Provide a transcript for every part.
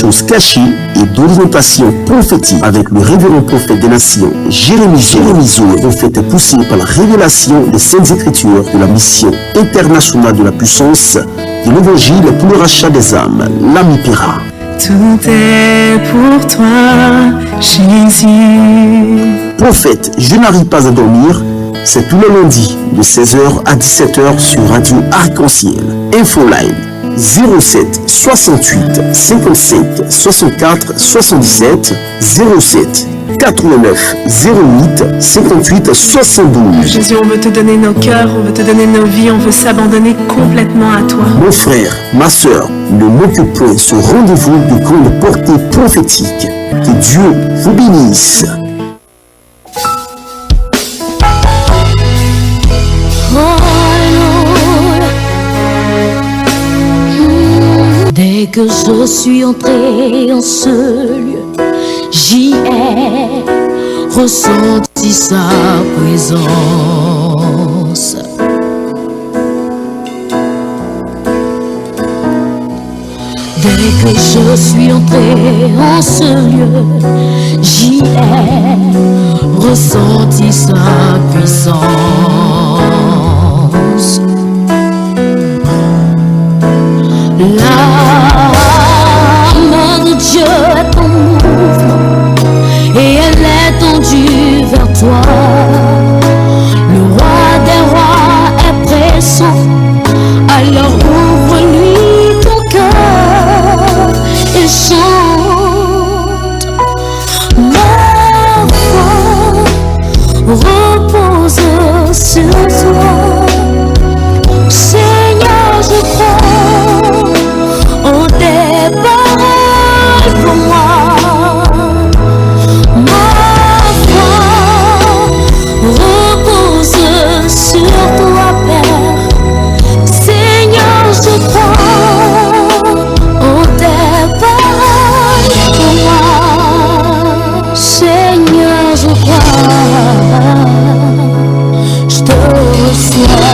choses cachées et d'orientation prophétique avec le révérend prophète des nations, Jérémie Zoé, prophète poussé par la révélation des Saintes Écritures de la mission internationale de la puissance de l'Évangile pour le rachat des âmes, l'AMIPERA. Tout est pour toi, Jésus. Prophète, je n'arrive pas à dormir, c'est tous les lundis de 16h à 17h sur Radio Arc-en-Ciel. Infoline 07 68 57 64 77 07 89 08 58 72. Jésus, on veut te donner nos cœurs, on veut te donner nos vies, on veut s'abandonner complètement à toi. Mon frère, ma soeur, ne manque point ce rendez-vous de grande portée prophétique. Que Dieu vous bénisse. Dès que je suis entré en ce lieu, j'y ai ressenti sa présence. Dès que je suis entré en ce lieu, j'y ai ressenti sa puissance. La main de Dieu est en mouvement et elle est tendue vers toi. Le roi des rois est présent, alors ouvre-lui ton cœur et chante. Ma foi repose sur toi. Seigneur, je crois en tes paroles pour moi. Ma foi repose sur toi, Père. Seigneur, je crois en tes paroles pour moi. Seigneur, je crois, je te reçois.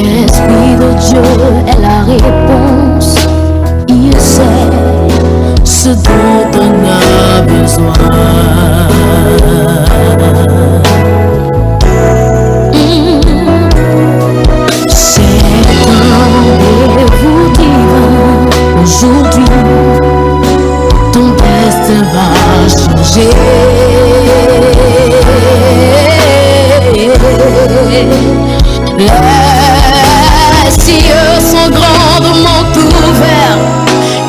L'Esprit de Dieu est la réponse. Il sait ce dont on a besoin. C'est un rendez-vous divin. Aujourd'hui, ton destin va changer. Les cieux sont grandement ouverts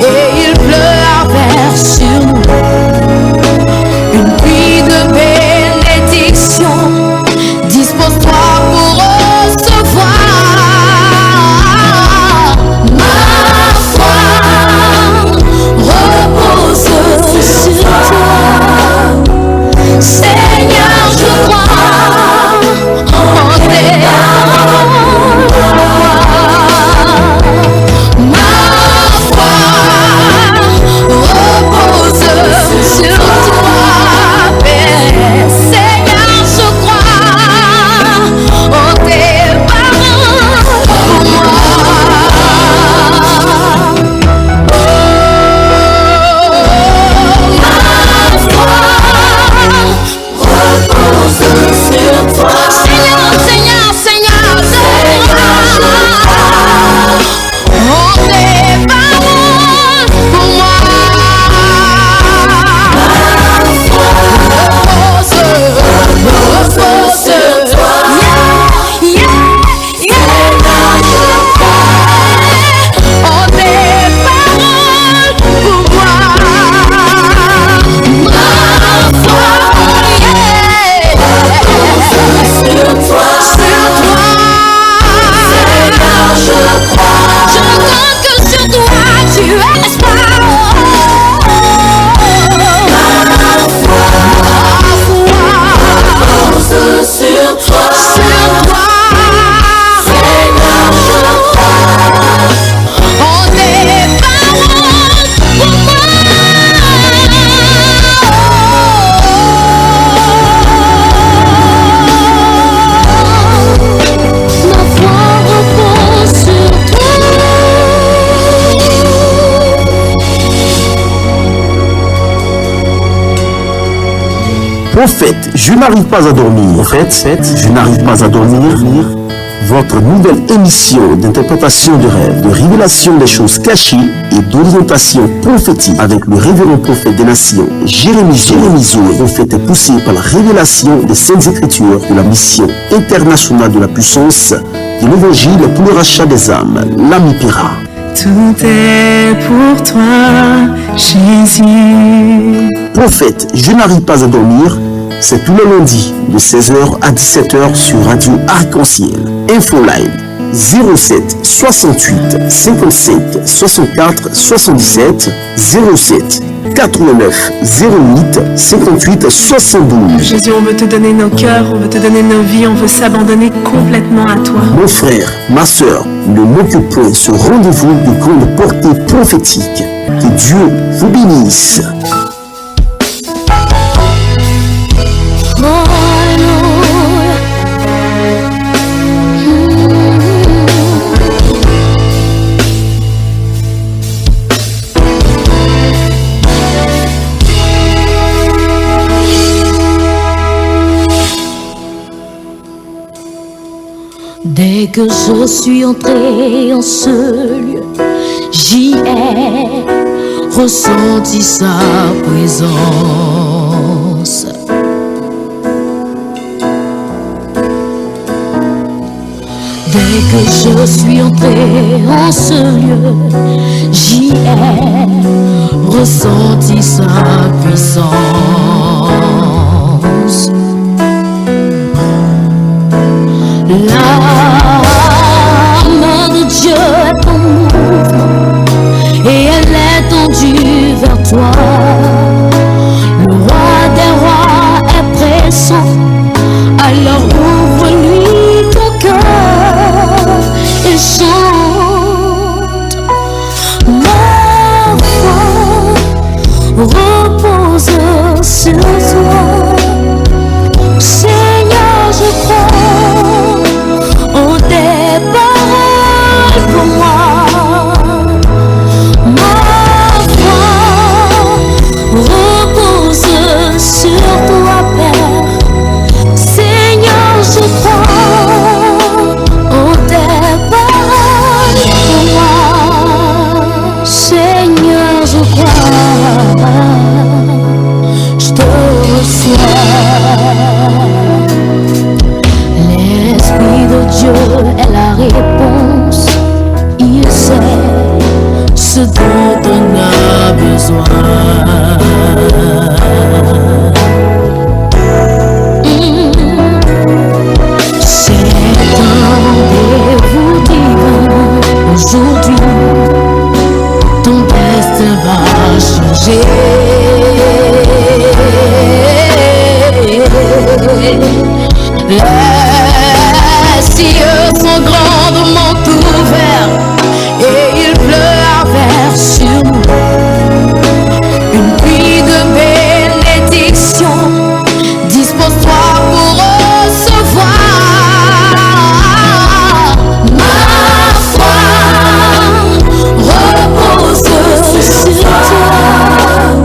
et il pleut à verre sur nous. Une pluie de bénédiction, dispose-toi pour recevoir. Ma foi repose sur toi. Prophète, je n'arrive pas à dormir. Prophète, je n'arrive pas à dormir. Votre nouvelle émission d'interprétation de rêves, de révélation des choses cachées et d'orientation prophétique avec le révérend prophète des nations, Jérémie Zo. Le prophète est poussé par la révélation des Saintes Écritures de la mission internationale de la puissance de l'évangile pour le rachat des âmes, l'Amipira. Tout est pour toi, Jésus. Prophète, je n'arrive pas à dormir. C'est tous les lundis de 16h à 17h sur Radio Arc-en-Ciel. Infoline 07 68 57 64 77 07 89 08 58 72. Jésus, on veut te donner nos cœurs, on veut te donner nos vies, on veut s'abandonner complètement à toi. Mon frère, ma soeur, ne manquez point ce rendez-vous de grande portée prophétique. Que Dieu vous bénisse. Dès que je suis entré en ce lieu, j'y ai ressenti sa présence. Dès que je suis entré en ce lieu, j'y ai ressenti sa puissance. La main de Dieu est en mouvement et elle est tendue vers toi. Le roi des rois est pressant, alors ouvre-lui ton cœur et chante. Ma foi repose sur toi. Seigneur, je crois en tes paroles pour moi. Ma foi repose sur toi, Père. Seigneur, je crois en tes paroles pour moi. Seigneur, je crois, je te reçois. L'Esprit de Dieu est la réponse. Il sait ce dont on a besoin. C'est un rendez-vous divin. Aujourd'hui, ton destin va changer. Les cieux sont grandement ouverts et il pleut à verre sur nous. Une pluie de bénédiction, dispose-toi pour recevoir. Ma foi repose sur toi.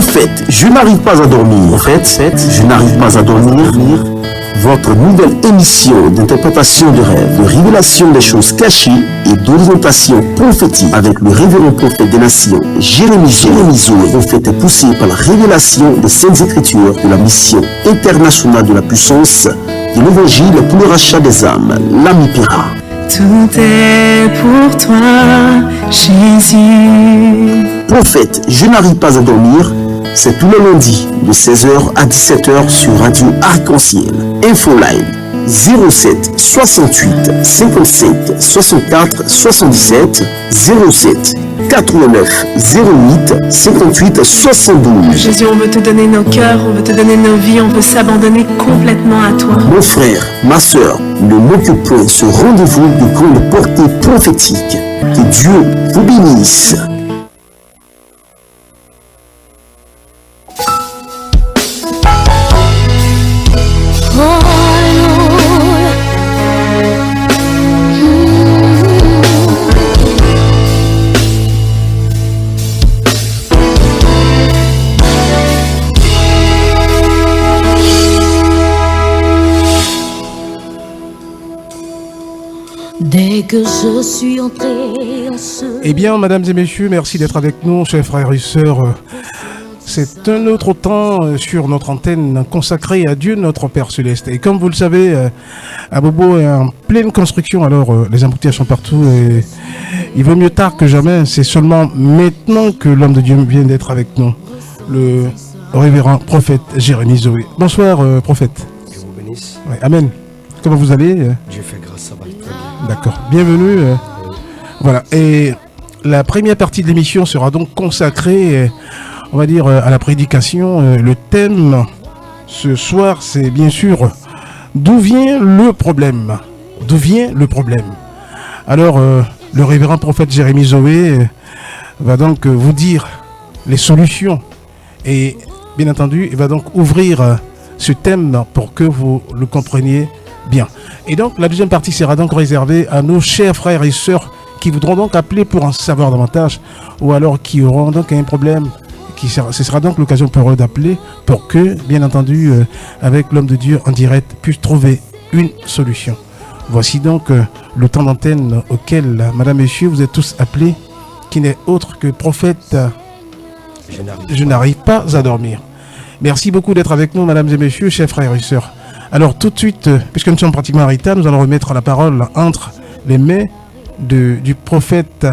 Prophète, je n'arrive pas à dormir. Prophète, je n'arrive pas à dormir. Votre nouvelle émission d'interprétation de rêves, de révélation des choses cachées et d'orientation prophétique avec le révérend prophète des nations, Jérémie Zoé, prophète poussé par la révélation des Saintes Écritures de la mission internationale de la puissance de l'Évangile pour le rachat des âmes, l'ami Pira. Tout est pour toi, Jésus. Prophète, je n'arrive pas à dormir. C'est tous les lundis de 16h à 17h sur Radio Arc-en-Ciel. Infoline 07 68 57 64 77 07 89 08 58 72. Jésus, on veut te donner nos cœurs, on veut te donner nos vies, on veut s'abandonner complètement à toi. Mon frère, ma soeur, ne manque point ce rendez-vous de grande portée prophétique. Que Dieu vous bénisse. Dès que je suis entré en ce... Eh bien, mesdames et messieurs, merci d'être avec nous, chers frères et sœurs. C'est un autre temps sur notre antenne consacré à Dieu, notre Père Céleste. Et comme vous le savez, Abobo est en pleine construction, alors les embouteillages sont partout. Et il vaut mieux tard que jamais. C'est seulement maintenant que l'homme de Dieu vient d'être avec nous, le révérend prophète Jérémie Zoé. Bonsoir, prophète. Que vous bénisse. Ouais, amen. Comment vous allez? Dieu fait grâce, ça va très bien. D'accord, bienvenue. Voilà, et la première partie de l'émission sera donc consacrée, on va dire, à la prédication. Le thème ce soir, c'est bien sûr d'où vient le problème. D'où vient le problème? Alors, le révérend prophète Jérémie Zoé va donc vous dire les solutions et bien entendu, il va donc ouvrir ce thème pour que vous le compreniez bien. Et donc, la deuxième partie sera donc réservée à nos chers frères et sœurs qui voudront donc appeler pour en savoir davantage ou alors qui auront donc un problème. Ce sera donc l'occasion pour eux d'appeler pour que, bien entendu, avec l'homme de Dieu en direct, puissent trouver une solution. Voici donc le temps d'antenne auquel, madame, messieurs, vous êtes tous appelés, qui n'est autre que prophète. Je n'arrive pas à dormir. Merci beaucoup d'être avec nous, mesdames et messieurs, chers frères et sœurs. Alors tout de suite, puisque nous sommes pratiquement à Rita, nous allons remettre la parole entre les mains du prophète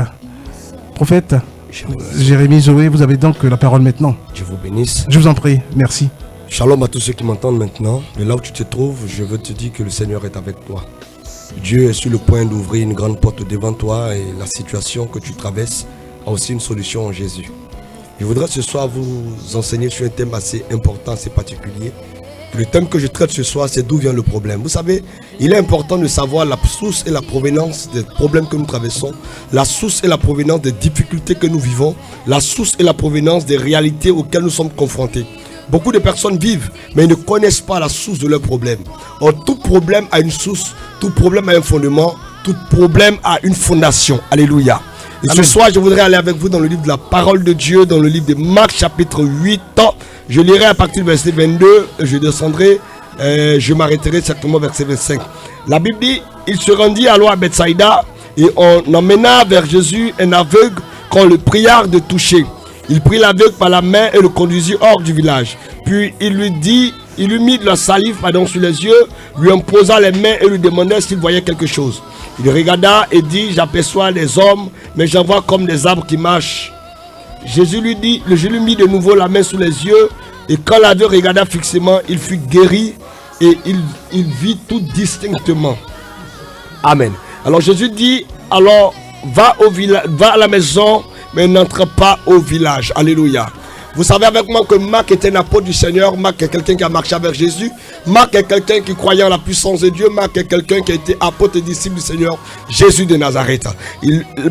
Jérémie Zoé. Vous avez donc la parole maintenant. Dieu vous bénisse. Je vous en prie, merci. Shalom à tous ceux qui m'entendent maintenant. De là où tu te trouves, je veux te dire que le Seigneur est avec toi. Dieu est sur le point d'ouvrir une grande porte devant toi et la situation que tu traverses a aussi une solution en Jésus. Je voudrais ce soir vous enseigner sur un thème assez important, assez particulier. Le thème que je traite ce soir, c'est d'où vient le problème. Vous savez, il est important de savoir la source et la provenance des problèmes que nous traversons, la source et la provenance des difficultés que nous vivons, la source et la provenance des réalités auxquelles nous sommes confrontés. Beaucoup de personnes vivent, mais ils ne connaissent pas la source de leurs problèmes. Or, tout problème a une source, tout problème a un fondement, tout problème a une fondation. Alléluia. Et ce soir, je voudrais aller avec vous dans le livre de la parole de Dieu, dans le livre de Marc chapitre 8. Je lirai à partir du verset 22, je descendrai, je m'arrêterai certainement au verset 25. La Bible dit, il se rendit alors à Bethsaïda et on emmena vers Jésus un aveugle qu'on le pria de toucher. Il prit l'aveugle par la main et le conduisit hors du village. Puis il lui mit de la salive sur les yeux, lui imposa les mains et lui demanda s'il voyait quelque chose. Il regarda et dit, j'aperçois des hommes, mais j'en vois comme des arbres qui marchent. Jésus lui mit de nouveau la main sous les yeux, et quand l'aveugle regarda fixement, il fut guéri et il vit tout distinctement. Amen. Alors Jésus dit, alors va à la maison, mais n'entre pas au village. Alléluia. Vous savez avec moi que Marc était un apôtre du Seigneur. Marc est quelqu'un qui a marché avec Jésus. Marc est quelqu'un qui croyait en la puissance de Dieu. Marc est quelqu'un qui a été apôtre et disciple du Seigneur Jésus de Nazareth.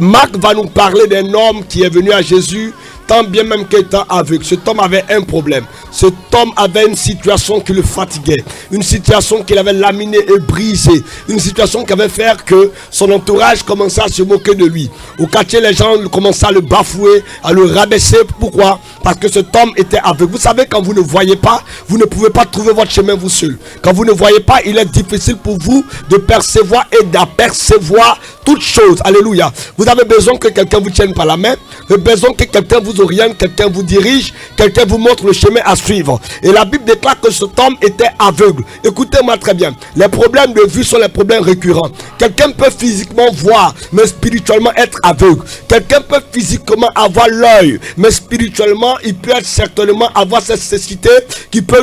Marc va nous parler d'un homme qui est venu à Jésus, tant bien même qu'il était aveugle, cet homme avait un problème. Cet homme avait une situation qui le fatiguait, une situation qui l'avait laminé et brisé, une situation qui avait fait que son entourage commençait à se moquer de lui. Au quartier, les gens commençaient à le bafouer, à le rabaisser. Pourquoi? Parce que cet homme était aveugle. Vous savez, quand vous ne voyez pas, vous ne pouvez pas trouver votre chemin vous seul. Quand vous ne voyez pas, il est difficile pour vous de percevoir et d'apercevoir toutes choses. Alléluia. Vous avez besoin que quelqu'un vous tienne par la main. Vous avez besoin que quelqu'un vous oriente, quelqu'un vous dirige, quelqu'un vous montre le chemin à suivre. Et la Bible déclare que cet homme était aveugle. Écoutez-moi très bien. Les problèmes de vue sont les problèmes récurrents. Quelqu'un peut physiquement voir, mais spirituellement être aveugle. Quelqu'un peut physiquement avoir l'œil, mais spirituellement, il peut certainement avoir cette cécité qui peut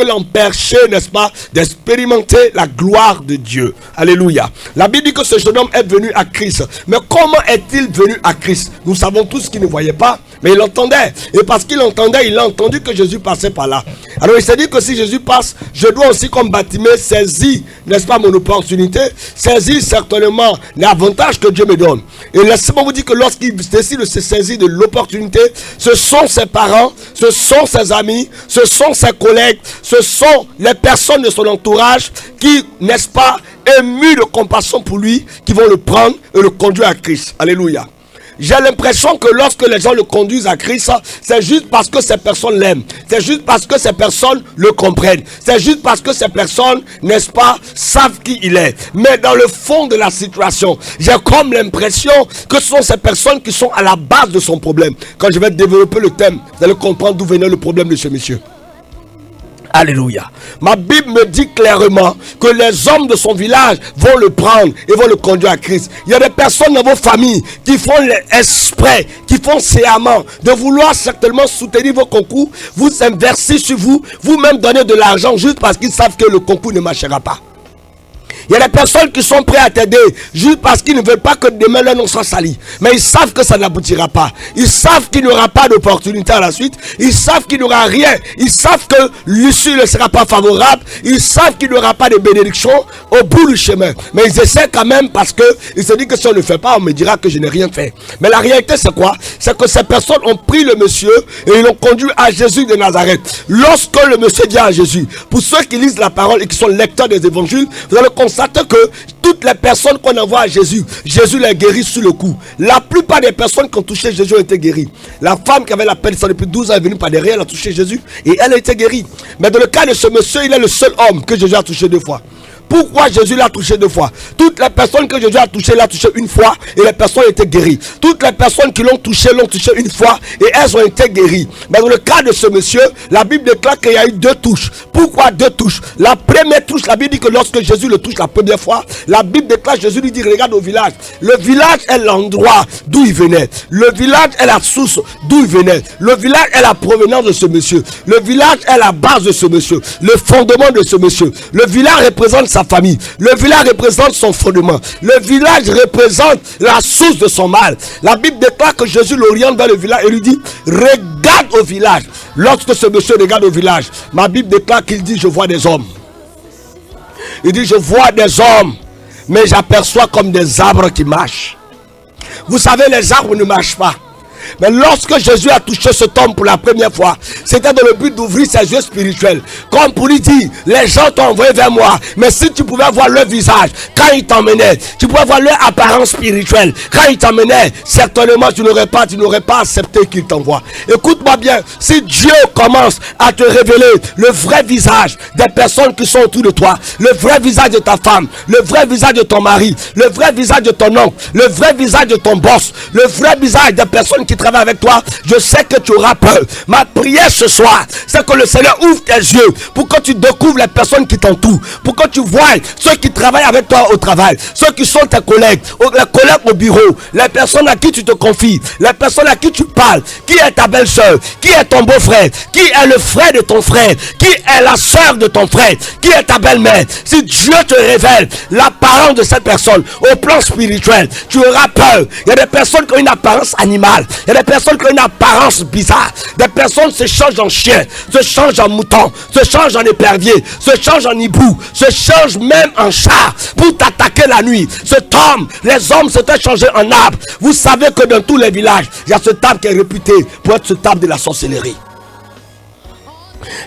l'empêcher, n'est-ce pas, d'expérimenter la gloire de Dieu. Alléluia. La Bible dit que ce jeune homme est venu à Christ. Mais comment est-il venu à Christ? Nous savons tous qu'il ne voyait pas, mais il entendait. Et parce qu'il entendait, il a entendu que Jésus passait par là. Alors il s'est dit que si Jésus passe, je dois aussi comme Bartimée saisir, n'est-ce pas, mon opportunité, saisir certainement l'avantage que Dieu me donne. Et laissez-moi vous dire que lorsqu'il décide de se saisir de l'opportunité, ce sont ses parents, ce sont ses amis, ce sont ses collègues, ce sont les personnes de son entourage qui, n'est-ce pas, émus de compassion pour lui, qui vont le prendre et le conduire à Christ. Alléluia. J'ai l'impression que lorsque les gens le conduisent à Christ, c'est juste parce que ces personnes l'aiment. C'est juste parce que ces personnes le comprennent. C'est juste parce que ces personnes, n'est-ce pas, savent qui il est. Mais dans le fond de la situation, j'ai comme l'impression que ce sont ces personnes qui sont à la base de son problème. Quand je vais développer le thème, vous allez comprendre d'où venait le problème de ce monsieur. Alléluia. Ma Bible me dit clairement que les hommes de son village vont le prendre et vont le conduire à Christ. Il y a des personnes dans vos familles qui font exprès, qui font sciemment de vouloir certainement soutenir vos concours, vous inverser sur vous, vous-même donner de l'argent juste parce qu'ils savent que le concours ne marchera pas. Il y a des personnes qui sont prêtes à t'aider juste parce qu'ils ne veulent pas que demain leur nom soit sali. Mais ils savent que ça n'aboutira pas. Ils savent qu'il n'y aura pas d'opportunité à la suite. Ils savent qu'il n'y aura rien. Ils savent que l'issue ne sera pas favorable. Ils savent qu'il n'y aura pas de bénédiction au bout du chemin. Mais ils essaient quand même parce qu'ils se disent que si on ne le fait pas, on me dira que je n'ai rien fait. Mais la réalité c'est quoi? C'est que ces personnes ont pris le monsieur et ils l'ont conduit à Jésus de Nazareth. Lorsque le monsieur dit à Jésus, pour ceux qui lisent la parole et qui sont lecteurs des évangiles, vous allez constater que toutes les personnes qu'on envoie à Jésus, Jésus les guérit sur le coup. La plupart des personnes qui ont touché Jésus ont été guéries. La femme qui avait la peine depuis 12 ans est venue par derrière, elle a touché Jésus et elle a été guérie. Mais dans le cas de ce monsieur, il est le seul homme que Jésus a touché 2 fois. Pourquoi Jésus l'a touché 2 fois? Toutes les personnes que Jésus a touché, l'a touché 1 fois et les personnes ont été guéries. Toutes les personnes qui l'ont touché 1 fois et elles ont été guéries. Mais dans le cas de ce monsieur, la Bible déclare qu'il y a eu 2 touches. Pourquoi 2 touches? La première touche, la Bible dit que lorsque Jésus le touche la première fois, la Bible déclare, Jésus lui dit, regarde au village. Le village est l'endroit d'où il venait. Le village est la source d'où il venait. Le village est la provenance de ce monsieur. Le village est la base de ce monsieur. Le fondement de ce monsieur. Le village représente sa famille. Le village représente son fondement. Le village représente la source de son mal. La Bible déclare que Jésus l'oriente vers le village et lui dit, regarde au village. Lorsque ce monsieur regarde au village, ma Bible déclare qu'il dit, je vois des hommes. Il dit, je vois des hommes, mais j'aperçois comme des arbres qui marchent. Vous savez, les arbres ne marchent pas. Mais lorsque Jésus a touché cet homme pour la première fois, c'était dans le but d'ouvrir ses yeux spirituels. Comme pour lui dire, les gens t'ont envoyé vers moi. Mais si tu pouvais voir leur visage, quand ils t'emmenaient, tu pouvais voir leur apparence spirituelle. Quand ils t'emmenaient, certainement tu n'aurais pas accepté qu'ils t'envoient. Écoute-moi bien, si Dieu commence à te révéler le vrai visage des personnes qui sont autour de toi, le vrai visage de ta femme, le vrai visage de ton mari, le vrai visage de ton oncle, le vrai visage de ton boss, le vrai visage des personnes qui travaillent avec toi, je sais que tu auras peur. Ma prière ce soir, c'est que le Seigneur ouvre tes yeux pour que tu découvres les personnes qui t'entourent, pour que tu vois ceux qui travaillent avec toi au travail, ceux qui sont tes collègues, les collègues au bureau, les personnes à qui tu te confies, les personnes à qui tu parles. Qui est ta belle-sœur? Qui est ton beau-frère? Qui est le frère de ton frère? Qui est la sœur de ton frère? Qui est ta belle-mère? Si Dieu te révèle l'apparence de cette personne au plan spirituel, tu auras peur. Il y a des personnes qui ont une apparence animale. Il y a des personnes qui ont une apparence bizarre. Des personnes se changent en chien, se changent en mouton, se changent en épervier, se changent en hibou, se changent même en chat pour t'attaquer la nuit. Cet homme, les hommes s'étaient changés en arbre. Vous savez que dans tous les villages, il y a cet arbre qui est réputé pour être cet arbre de la sorcellerie.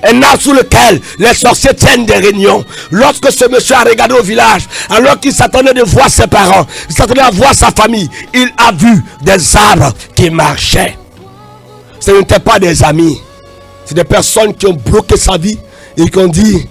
Un arbre sous lequel les sorciers tiennent des réunions. Lorsque ce monsieur a regardé au village, alors qu'il s'attendait de voir ses parents, il s'attendait à voir sa famille, il a vu des arbres qui marchaient. Ce n'étaient pas des amis, c'est des personnes qui ont bloqué sa vie et qui ont dit,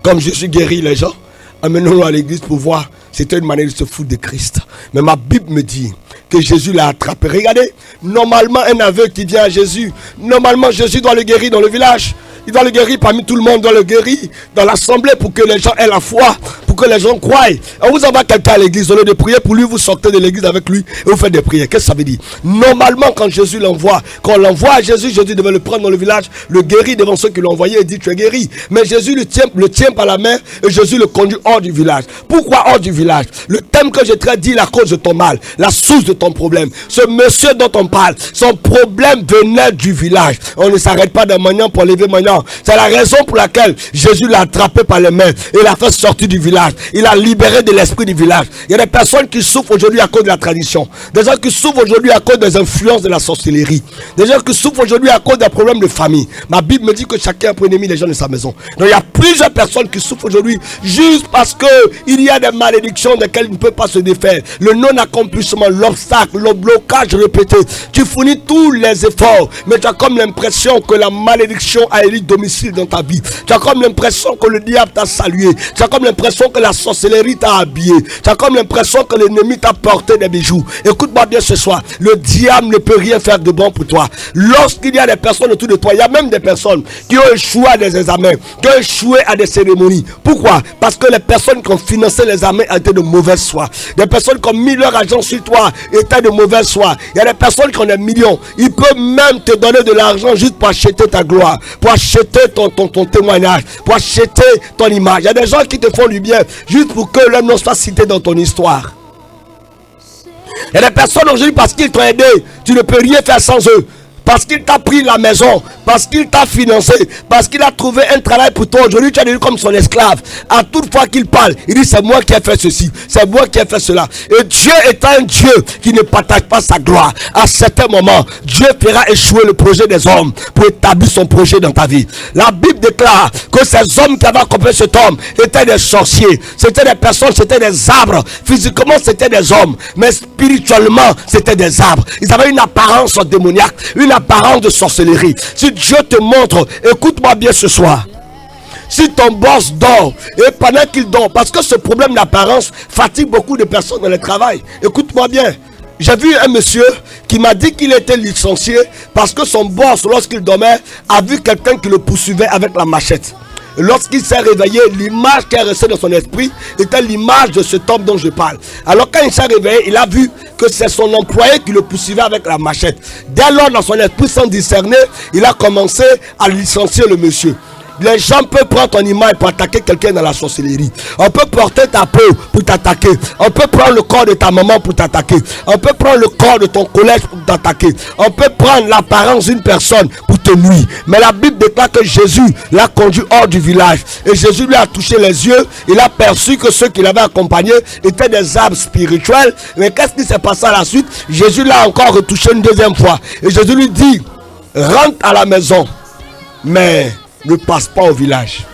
comme Jésus guérit les gens, amenons-nous à l'église pour voir. C'était une manière de se foutre de Christ. Mais ma Bible me dit que Jésus l'a attrapé. Regardez, normalement un aveugle qui vient à Jésus, normalement Jésus doit le guérir dans le village. Il doit le guérir parmi tout le monde, il doit le guérir dans l'assemblée pour que les gens aient la foi, pour que les gens croient. On vous envoie quelqu'un à l'église, au lieu de prier pour lui, vous sortez de l'église avec lui et vous faites des prières. Qu'est-ce que ça veut dire? Normalement, quand Jésus l'envoie, quand on l'envoie à Jésus, Jésus devait le prendre dans le village, le guérir devant ceux qui l'ont envoyé et dit tu es guéri. Mais Jésus le tient par la main et Jésus le conduit hors du village. Pourquoi hors du village? Le thème que je traite dit la cause de ton mal, la source de ton problème. Ce monsieur dont on parle, son problème venait du village. On ne s'arrête pas d'un maniant pour lever maniant. C'est la raison pour laquelle Jésus l'a attrapé par les mains et l'a fait sortir du village. Il a libéré de l'esprit du village. Il y a des personnes qui souffrent aujourd'hui à cause de la tradition. Des gens qui souffrent aujourd'hui à cause des influences de la sorcellerie. Des gens qui souffrent aujourd'hui à cause des problèmes de famille. Ma Bible me dit que chacun a pour ennemi les gens de sa maison. Donc il y a plusieurs personnes qui souffrent aujourd'hui juste parce qu'il y a des malédictions desquelles il ne peut pas se défaire. Le non-accomplissement, l'obstacle, le blocage répété. Tu fournis tous les efforts, mais tu as comme l'impression que la malédiction a élu domicile dans ta vie. Tu as comme l'impression que le diable t'a salué. Tu as comme l'impression que la sorcellerie t'a habillé. Tu as comme l'impression que l'ennemi t'a porté des bijoux. Écoute-moi bien ce soir. Le diable ne peut rien faire de bon pour toi. Lorsqu'il y a des personnes autour de toi, il y a même des personnes qui ont échoué à des examens, qui ont échoué à des cérémonies. Pourquoi? Parce que les personnes qui ont financé les examens étaient de mauvaise foi. Des personnes qui ont mis leur argent sur toi étaient de mauvaise foi. Il y a des personnes qui ont des millions. Ils peuvent même te donner de l'argent juste pour acheter ta gloire, pour acheter ton témoignage, pour acheter ton image. Il y a des gens qui te font du bien juste pour que leur nom soit cité dans ton histoire. Il y a des personnes aujourd'hui parce qu'ils t'ont aidé, tu ne peux rien faire sans eux. Parce qu'il t'a pris la maison, parce qu'il t'a financé, parce qu'il a trouvé un travail pour toi. Aujourd'hui, tu es devenu comme son esclave. À toute fois qu'il parle, il dit c'est moi qui ai fait ceci, c'est moi qui ai fait cela. Et Dieu est un Dieu qui ne partage pas sa gloire. À certains moments, Dieu fera échouer le projet des hommes pour établir son projet dans ta vie. La Bible déclare que ces hommes qui avaient accompagné cet homme étaient des sorciers, c'était des personnes, c'était des arbres. Physiquement, c'était des hommes, mais spirituellement, c'était des arbres. Ils avaient une apparence démoniaque, une apparence de sorcellerie. Si Dieu te montre, écoute-moi bien ce soir. Si ton boss dort, et pendant qu'il dort, parce que ce problème d'apparence fatigue beaucoup de personnes dans le travail. Écoute-moi bien. J'ai vu un monsieur qui m'a dit qu'il était licencié parce que son boss, lorsqu'il dormait, a vu quelqu'un qui le poursuivait avec la machette. Lorsqu'il s'est réveillé, l'image qui est restée dans son esprit était l'image de cet homme dont je parle. Alors quand il s'est réveillé, il a vu que c'est son employé qui le poursuivait avec la machette. Dès lors, dans son esprit, sans discerner, il a commencé à licencier le monsieur. Les gens peuvent prendre ton image pour attaquer quelqu'un dans la sorcellerie. On peut porter ta peau pour t'attaquer. On peut prendre le corps de ta maman pour t'attaquer. On peut prendre le corps de ton collège pour t'attaquer. On peut prendre l'apparence d'une personne pour te nuire. Mais la Bible déclare que Jésus l'a conduit hors du village. Et Jésus lui a touché les yeux. Il a perçu que ceux qui l'avaient accompagné étaient des arbres spirituels. Mais qu'est-ce qui s'est passé à la suite? Jésus l'a encore retouché une deuxième fois. Et Jésus lui dit, rentre à la maison. Mais ne passe pas au village.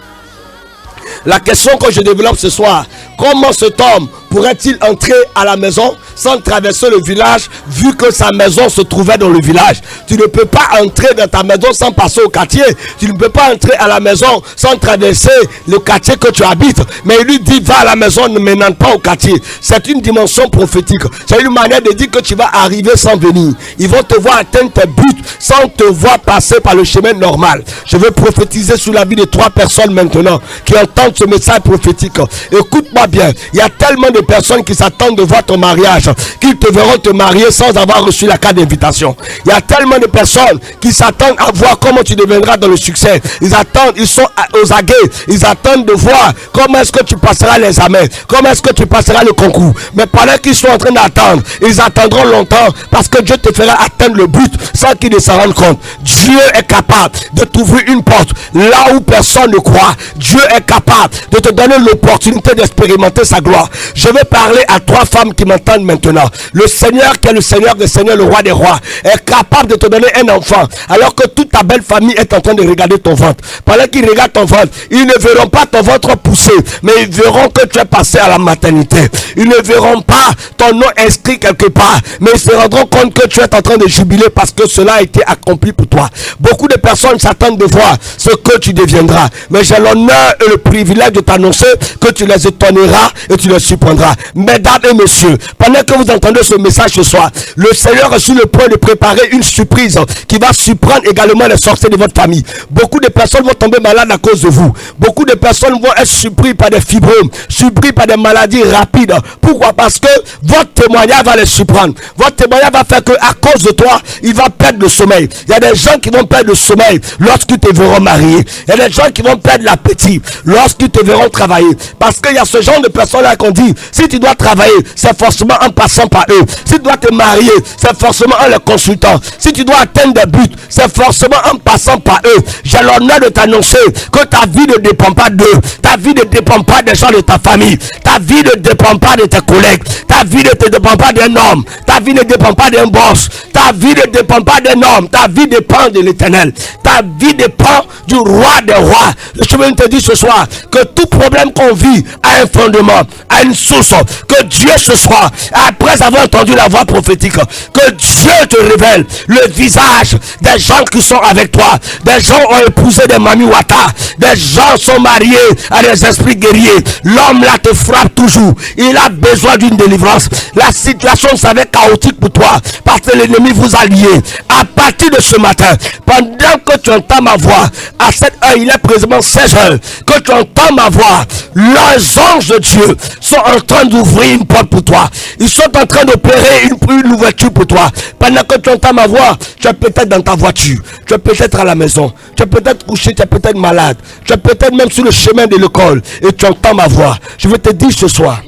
La question que je développe ce soir, comment cet homme pourrait-il entrer à la maison sans traverser le village, vu que sa maison se trouvait dans le village? Tu ne peux pas entrer dans ta maison sans passer au quartier. Tu ne peux pas entrer à la maison sans traverser le quartier que tu habites. Mais il lui dit, va à la maison, ne n'entre pas au quartier. C'est une dimension prophétique. C'est une manière de dire que tu vas arriver sans venir. Ils vont te voir atteindre tes buts sans te voir passer par le chemin normal. Je veux prophétiser sur la vie de 3 personnes maintenant qui entendent ce message prophétique. Écoute-moi bien. Il y a tellement de personnes qui s'attendent de voir ton mariage. mariage, qu'ils te verront te marier sans avoir reçu la carte d'invitation. Il y a tellement de personnes qui s'attendent à voir comment tu deviendras dans le succès. Ils attendent, ils sont aux aguets, ils attendent de voir comment est-ce que tu passeras l'examen, comment est-ce que tu passeras le concours. Mais pendant qu'ils sont en train d'attendre, ils attendront longtemps parce que Dieu te fera atteindre le but sans qu'ils ne s'en rendent compte. Dieu est capable de t'ouvrir une porte là où personne ne croit. Dieu est capable de te donner l'opportunité d'expérimenter sa gloire. Je vais parler à 3 femmes qui m'entendent maintenant. Le Seigneur qui est le Seigneur des Seigneurs, le Roi des Rois, est capable de te donner un enfant alors que toute ta belle famille est en train de regarder ton ventre. Pendant qu'ils regardent ton ventre, ils ne verront pas ton ventre pousser, mais ils verront que tu es passé à la maternité. Ils ne verront pas ton nom inscrit quelque part, mais ils se rendront compte que tu es en train de jubiler parce que cela a été accompli pour toi. Beaucoup de personnes s'attendent de voir ce que tu deviendras, mais j'ai l'honneur et le privilège de t'annoncer que tu les étonneras et tu les surprendras. Mesdames et messieurs, pendant que vous entendez ce message ce soir, le Seigneur est sur le point de préparer une surprise qui va surprendre également les sorciers de votre famille. Beaucoup de personnes vont tomber malades à cause de vous. Beaucoup de personnes vont être surpris par des fibromes, surpris par des maladies rapides. Pourquoi? Parce que votre témoignage va les surprendre. Votre témoignage va faire que à cause de toi, il va perdre le sommeil. Il y a des gens qui vont perdre le sommeil lorsqu'ils te verront marier. Il y a des gens qui vont perdre l'appétit lorsqu'ils te verront travailler. Parce qu'il y a ce genre de personnes-là qu'on dit, si tu dois travailler, c'est forcément en passant par eux. Si tu dois te marier, c'est forcément en les consultant. Si tu dois atteindre des buts, c'est forcément en passant par eux. J'ai l'honneur de t'annoncer que ta vie ne dépend pas d'eux. Ta vie ne dépend pas des gens de ta famille. Ta vie ne dépend pas de tes collègues. Ta vie ne dépend pas d'un homme. Ta vie ne dépend pas d'un boss. Ta vie ne dépend pas d'un homme. Ta vie dépend de l'Éternel. Ta vie dépend du Roi des Rois. Je veux te dire ce soir que tout problème qu'on vit a un fondement, a une source. Que Dieu ce soir, après avoir entendu la voix prophétique, que Dieu te révèle le visage des gens qui sont avec toi. Des gens ont épousé des Mami Wata. Des gens sont mariés à des esprits guerriers. L'homme là te frappe toujours. Il a besoin d'une délivrance. La situation s'avère chaotique pour toi parce que l'ennemi vous a lié. À partir de ce matin, pendant que tu entends ma voix, à cette heure, il est précisément 16 heures, que tu entends ma voix, les anges de Dieu sont en train d'ouvrir une porte pour toi. Ils sont en train d'opérer une ouverture pour toi. Pendant que tu entends ma voix, tu es peut-être dans ta voiture, tu es peut-être à la maison, tu es peut-être couché, tu es peut-être malade, tu es peut-être même sur le chemin de l'école et tu entends ma voix. Je veux te dire ce soir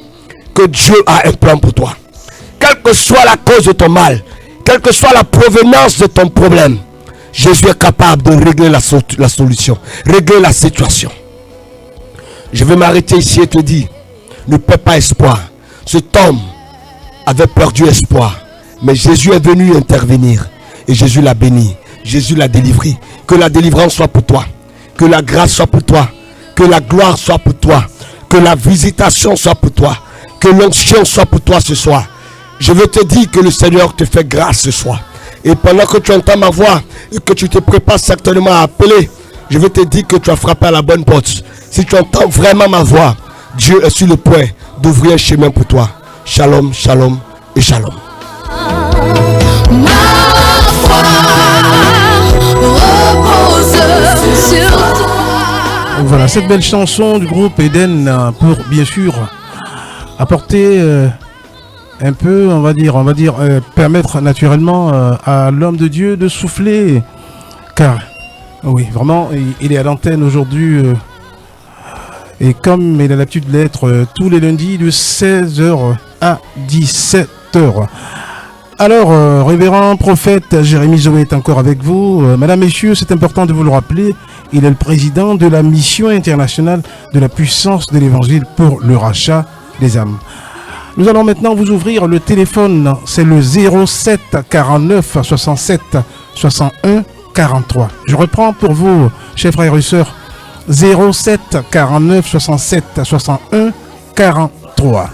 que Dieu a un plan pour toi. Quelle que soit la cause de ton mal, quelle que soit la provenance de ton problème, Jésus est capable de régler la solution, régler la situation. Je vais m'arrêter ici et te dire, ne perds pas espoir. Cet homme avait perdu espoir, mais Jésus est venu intervenir et Jésus l'a béni, Jésus l'a délivré. Que la délivrance soit pour toi, que la grâce soit pour toi, que la gloire soit pour toi, que la visitation soit pour toi, que l'onction soit pour toi ce soir. Je veux te dire que le Seigneur te fait grâce ce soir. Et pendant que tu entends ma voix et que tu te prépares certainement à appeler, je veux te dire que tu as frappé à la bonne porte. Si tu entends vraiment ma voix, Dieu est sur le point d'ouvrir un chemin pour toi. Shalom, shalom et shalom. Ma foi repose sur toi. Voilà, cette belle chanson du groupe Eden pour bien sûr apporter un peu, on va dire, permettre naturellement à l'homme de Dieu de souffler, car oui, vraiment, il est à l'antenne aujourd'hui et comme il a l'habitude de l'être tous les lundis de 16h à 17h. Alors, révérend prophète Jérémy Zoé est encore avec vous. Mesdames, messieurs, c'est important de vous le rappeler, il est le président de la mission internationale de la puissance de l'évangile pour le rachat des âmes. Nous allons maintenant vous ouvrir le téléphone, c'est le 07 49 67 61 43. Je reprends pour vous, chers frères et sœurs, 07 49 67 61 43.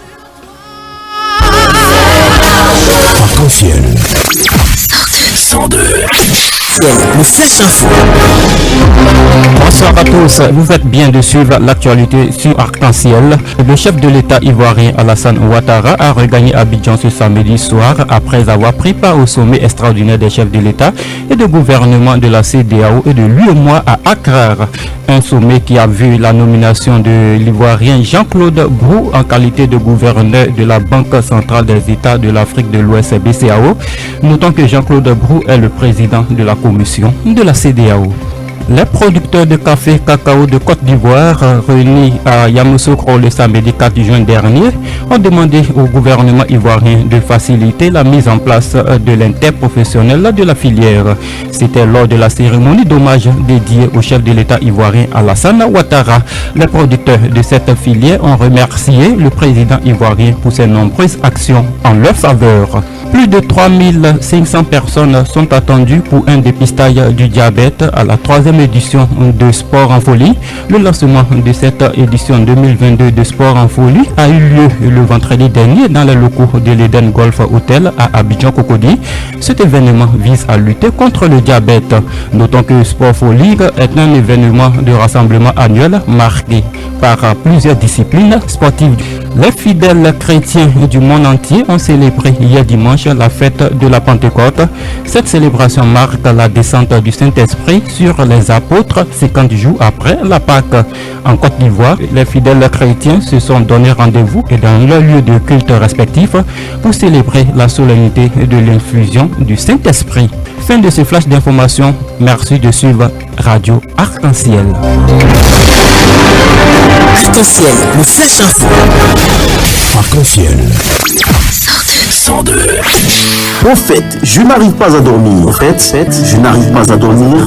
Arc-en-ciel 102. Arc-en-Ciel, le Flash Info. Bonsoir à tous, vous faites bien de suivre l'actualité sur Arc-en-Ciel. Le chef de l'État ivoirien Alassane Ouattara a regagné Abidjan ce samedi soir après avoir pris part au sommet extraordinaire des chefs de l'État et de gouvernement de la CEDEAO et de l'UEMOA à Accra. Un sommet qui a vu la nomination de l'Ivoirien Jean-Claude Brou en qualité de gouverneur de la Banque centrale des États de l'Afrique de l'Ouest BCAO. Notons que Jean-Claude Brou est le président de la commission de la CEDEAO. Les producteurs de café cacao de Côte d'Ivoire réunis à Yamoussoukro le samedi 4 juin dernier ont demandé au gouvernement ivoirien de faciliter la mise en place de l'interprofessionnel de la filière. C'était lors de la cérémonie d'hommage dédiée au chef de l'État ivoirien Alassane Ouattara. Les producteurs de cette filière ont remercié le président ivoirien pour ses nombreuses actions en leur faveur. Plus de 3500 personnes sont attendues pour un dépistage du diabète à la 3e édition de Sport en Folie. Le lancement de cette édition 2022 de Sport en Folie a eu lieu le vendredi dernier dans les locaux de l'Eden Golf Hotel à Abidjan-Cocody. Cet événement vise à lutter contre le diabète. Notons que Sport Folie est un événement de rassemblement annuel marqué par plusieurs disciplines sportives. Les fidèles chrétiens du monde entier ont célébré hier dimanche la fête de la Pentecôte. Cette célébration marque la descente du Saint-Esprit sur les apôtres 50 jours après la Pâque. En Côte d'Ivoire, les fidèles chrétiens se sont donné rendez-vous et dans leur lieu de culte respectif pour célébrer la solennité de l'infusion du Saint-Esprit. Fin de ce flash d'information. Merci de suivre Radio Arc-en-Ciel. Arc-en-Ciel, le Flash Info. Arc-en-Ciel. 102. Prophète, je n'arrive pas à dormir. Prophète, je n'arrive pas à dormir.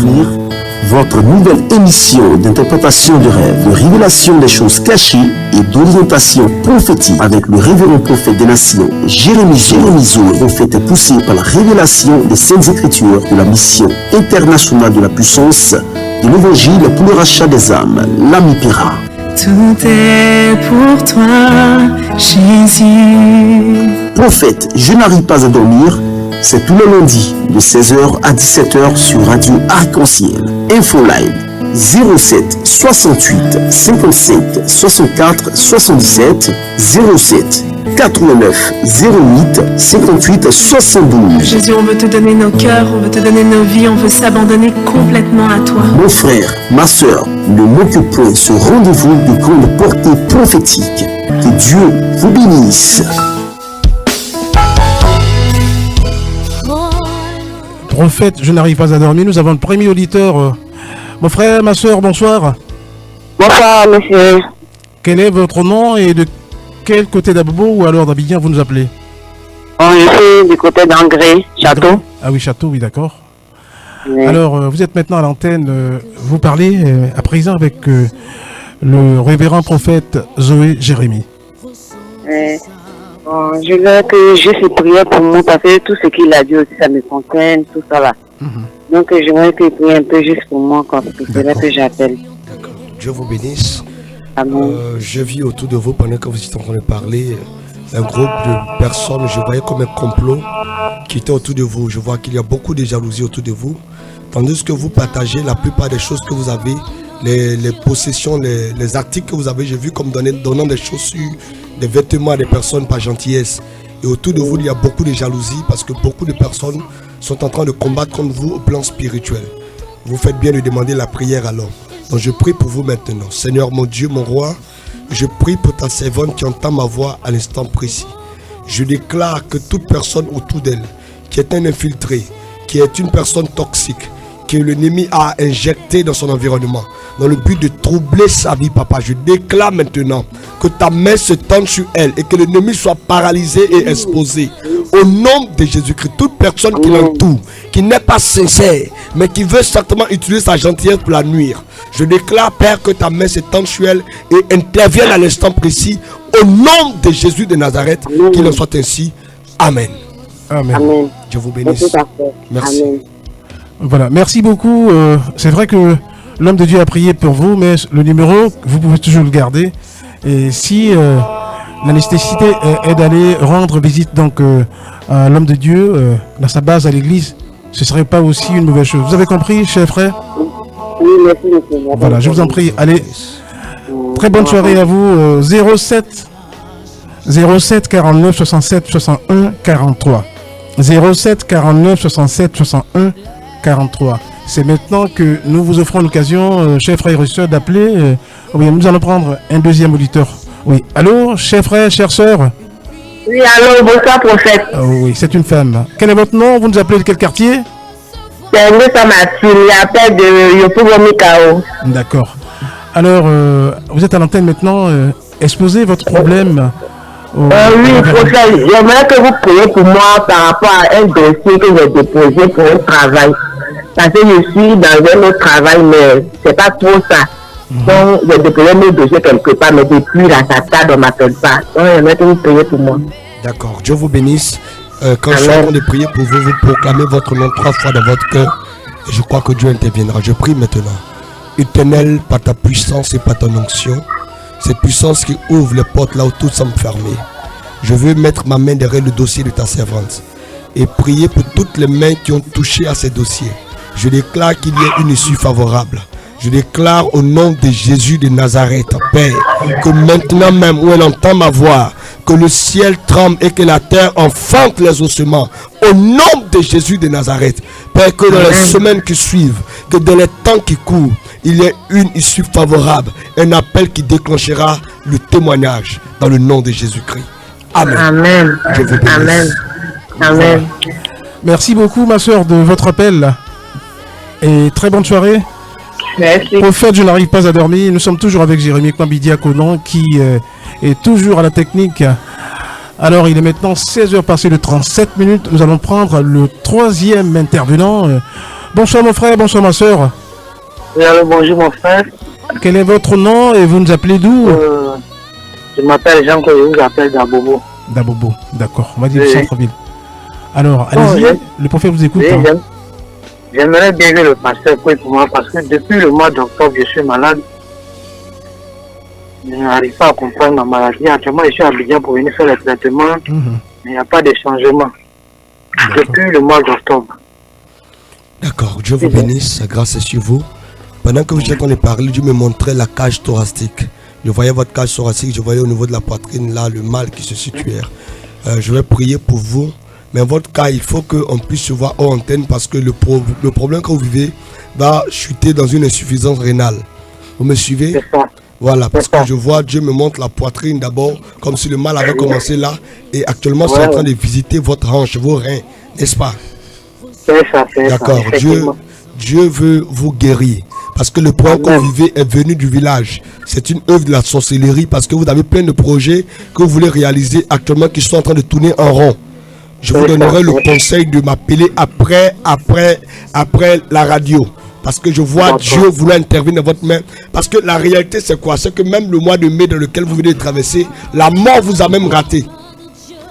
Votre nouvelle émission d'interprétation de rêves, de révélation des choses cachées et d'orientation prophétique avec le révérend prophète des nations, Jérémie Zoé, prophète poussé par la révélation des Saintes Écritures de la mission internationale de la puissance de l'évangile pour le rachat des âmes, l'Amipéra. Tout est pour toi, Jésus. Prophète, je n'arrive pas à dormir. C'est tous les lundis de 16h à 17h sur Radio Arc-en-Ciel. Infoline 07 68 55 64 77 07 89 08 58 72. Jésus, on veut te donner nos cœurs, on veut te donner nos vies, on veut s'abandonner complètement à toi. Mon frère, ma soeur, ne manque point ce rendez-vous de grande portée prophétique. Que Dieu vous bénisse. Prophète, je n'arrive pas à dormir. Nous avons le premier auditeur. Mon frère, ma soeur, bonsoir. Bonsoir, monsieur. Quel est votre nom et de quel côté d'Abobo ou alors d'Abidjan vous nous appelez? Je suis du côté d'Angré, Château. Ah oui, Château, oui, d'accord. Oui. Alors, vous êtes maintenant à l'antenne. Vous parlez à présent avec le révérend prophète Zoé Jérémie. Oui. Bon, je veux que Jésus prie pour moi parce que tout ce qu'il a dit aussi, ça me concerne, tout ça là. Donc, j'aimerais qu'il prie un peu juste pour moi, quand c'est là que j'appelle. D'accord. Dieu vous bénisse. Amen. Je vis autour de vous pendant que vous êtes en train de parler. Un groupe de personnes, je voyais comme un complot qui était autour de vous. Je vois qu'il y a beaucoup de jalousie autour de vous. Tandis que vous partagez la plupart des choses que vous avez, les possessions, les articles que vous avez, j'ai vu comme donnant des chaussures, des vêtements à des personnes par gentillesse. Et autour de vous, il y a beaucoup de jalousie parce que beaucoup de personnes sont en train de combattre contre vous au plan spirituel. Vous faites bien de demander la prière alors. Donc je prie pour vous maintenant. Seigneur mon Dieu, mon roi, je prie pour ta servante qui entend ma voix à l'instant précis. Je déclare que toute personne autour d'elle qui est un infiltré, qui est une personne toxique, que l'ennemi a injecté dans son environnement, dans le but de troubler sa vie, papa. Je déclare maintenant que ta main se tende sur elle et que l'ennemi soit paralysé et exposé. Au nom de Jésus-Christ, toute personne qui l'entoure, qui n'est pas sincère, mais qui veut certainement utiliser sa gentillesse pour la nuire, je déclare, Père, que ta main se tende sur elle et intervienne à l'instant précis. Au nom de Jésus de Nazareth, qu'il en soit ainsi. Amen. Amen. Amen. Je vous bénisse. Merci. Amen. Voilà, merci beaucoup. C'est vrai que l'homme de Dieu a prié pour vous, mais le numéro, vous pouvez toujours le garder. Et si la nécessité est d'aller rendre visite donc à l'homme de Dieu dans sa base à l'église, ce serait pas aussi une mauvaise chose. Vous avez compris, cher frère? Oui, merci beaucoup. Voilà, je vous en prie. Allez, très bonne soirée à vous. 07 49 67 61 43. 07 49 67 61 43. C'est maintenant que nous vous offrons l'occasion, chers frères et sœurs, d'appeler. Oui, nous allons prendre un deuxième auditeur. Oui, allô, chers frères, chères sœurs? Oui, allô, bonsoir, prophète. Oui, c'est une femme. Quel est votre nom? Vous nous appelez de quel quartier? C'est Moussa Mathilde, l'appel de Yopubo Mikao. D'accord. Alors, vous êtes à l'antenne maintenant. Exposez votre problème. Oui, prophète, j'aimerais que vous priez pour moi par rapport à un dossier que j'ai déposé pour un travail. Parce que je suis dans un autre travail, mais c'est pas trop ça. Donc, j'ai déposé mes dossiers quelque part, mais depuis là, ça tarde, on ne m'appelle pas. Donc, j'aimerais que vous priez pour moi. D'accord, Dieu vous bénisse. Quand je suis en train de prier pour vous, vous proclamez votre nom 3 fois dans votre cœur. Et je crois que Dieu interviendra. Je prie maintenant. Éternel, par ta puissance et par ton onction, cette puissance qui ouvre les portes là où tout semble fermé. Je veux mettre ma main derrière le dossier de ta servante et prier pour toutes les mains qui ont touché à ces dossiers. Je déclare qu'il y ait une issue favorable. Je déclare au nom de Jésus de Nazareth, Père, que maintenant même où elle entend ma voix, que le ciel tremble et que la terre enfante les ossements. Au nom de Jésus de Nazareth, Père, que dans les semaines qui suivent, que dans les temps qui courent, il y ait une issue favorable, un appel qui déclenchera le témoignage dans le nom de Jésus-Christ. Amen. Amen. Je vous bénisse. Amen. Amen. Merci beaucoup, ma soeur, de votre appel. Et très bonne soirée. Merci. Prophète, je n'arrive pas à dormir. Nous sommes toujours avec Jérémy Kwambidia-Konon qui est toujours à la technique. Alors, il est maintenant 16h passé de 37 minutes. Nous allons prendre le troisième intervenant. Bonsoir mon frère, bonsoir ma soeur. Oui, alors, bonjour mon frère. Quel est votre nom et vous nous appelez d'où? Je m'appelle Jean, que je vous appelle Dabobo. Dabobo, d'accord. On va dire Oui. centre-ville. Alors, allez-y, le prophète vous écoute. Oui, j'aimerais bien que le pasteur prie pour moi parce que depuis le mois d'octobre, je suis malade. Je n'arrive pas à comprendre ma maladie. Actuellement, je suis à Abidjan pour venir faire le traitement, mais il n'y a pas de changement. Depuis le mois d'octobre. D'accord, Dieu vous bénisse, sa grâce est sur vous. Pendant que vous étiez en train de parler, Dieu me montrait la cage thoracique. Je voyais votre cage thoracique, je voyais au niveau de la poitrine là le mal qui se situait. Je vais prier pour vous. Mais votre cas, il faut qu'on puisse se voir hors antenne parce que le problème que vous vivez va chuter dans une insuffisance rénale. Vous me suivez? C'est ça. Voilà, parce que je vois, Dieu me montre la poitrine d'abord, comme si le mal avait commencé là. Et actuellement, c'est en train de visiter votre hanche, vos reins, n'est-ce pas? C'est ça, c'est ça. D'accord, Dieu veut vous guérir. Parce que le problème que vous vivez est venu du village. C'est une œuvre de la sorcellerie parce que vous avez plein de projets que vous voulez réaliser actuellement qui sont en train de tourner en rond. Je vous donnerai le conseil de m'appeler après la radio. Parce que je vois Dieu vouloir intervenir dans votre main. Parce que la réalité, c'est quoi? C'est que même le mois de mai dans lequel vous venez de traverser, la mort vous a même raté.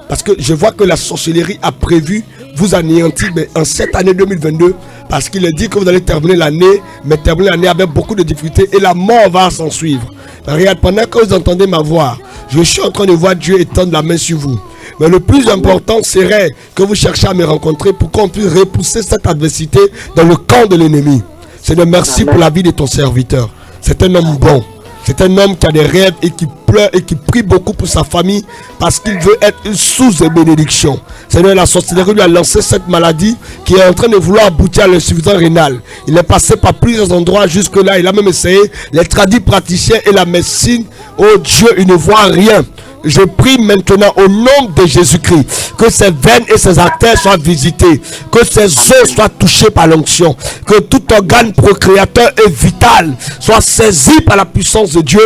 Parce que je vois que la sorcellerie a prévu vous anéantir mais en cette année 2022. Parce qu'il est dit que vous allez terminer l'année, mais terminer l'année avec beaucoup de difficultés et la mort va s'en suivre. Regarde, pendant que vous entendez ma voix, je suis en train de voir Dieu étendre la main sur vous. Mais le plus important serait que vous cherchiez à me rencontrer pour qu'on puisse repousser cette adversité dans le camp de l'ennemi. Seigneur, merci pour la vie de ton serviteur. C'est un homme bon. C'est un homme qui a des rêves et qui pleure et qui prie beaucoup pour sa famille parce qu'il veut être une source de bénédiction. Seigneur, la sorcellerie lui a lancé cette maladie qui est en train de vouloir aboutir à l'insuffisance rénale. Il est passé par plusieurs endroits jusque-là. Il a même essayé les tradipraticiens et la médecine. Oh Dieu, il ne voit rien. Je prie maintenant au nom de Jésus-Christ que ses veines et ses artères soient visitées, que ses os soient touchés par l'onction, que tout organe procréateur et vital soit saisi par la puissance de Dieu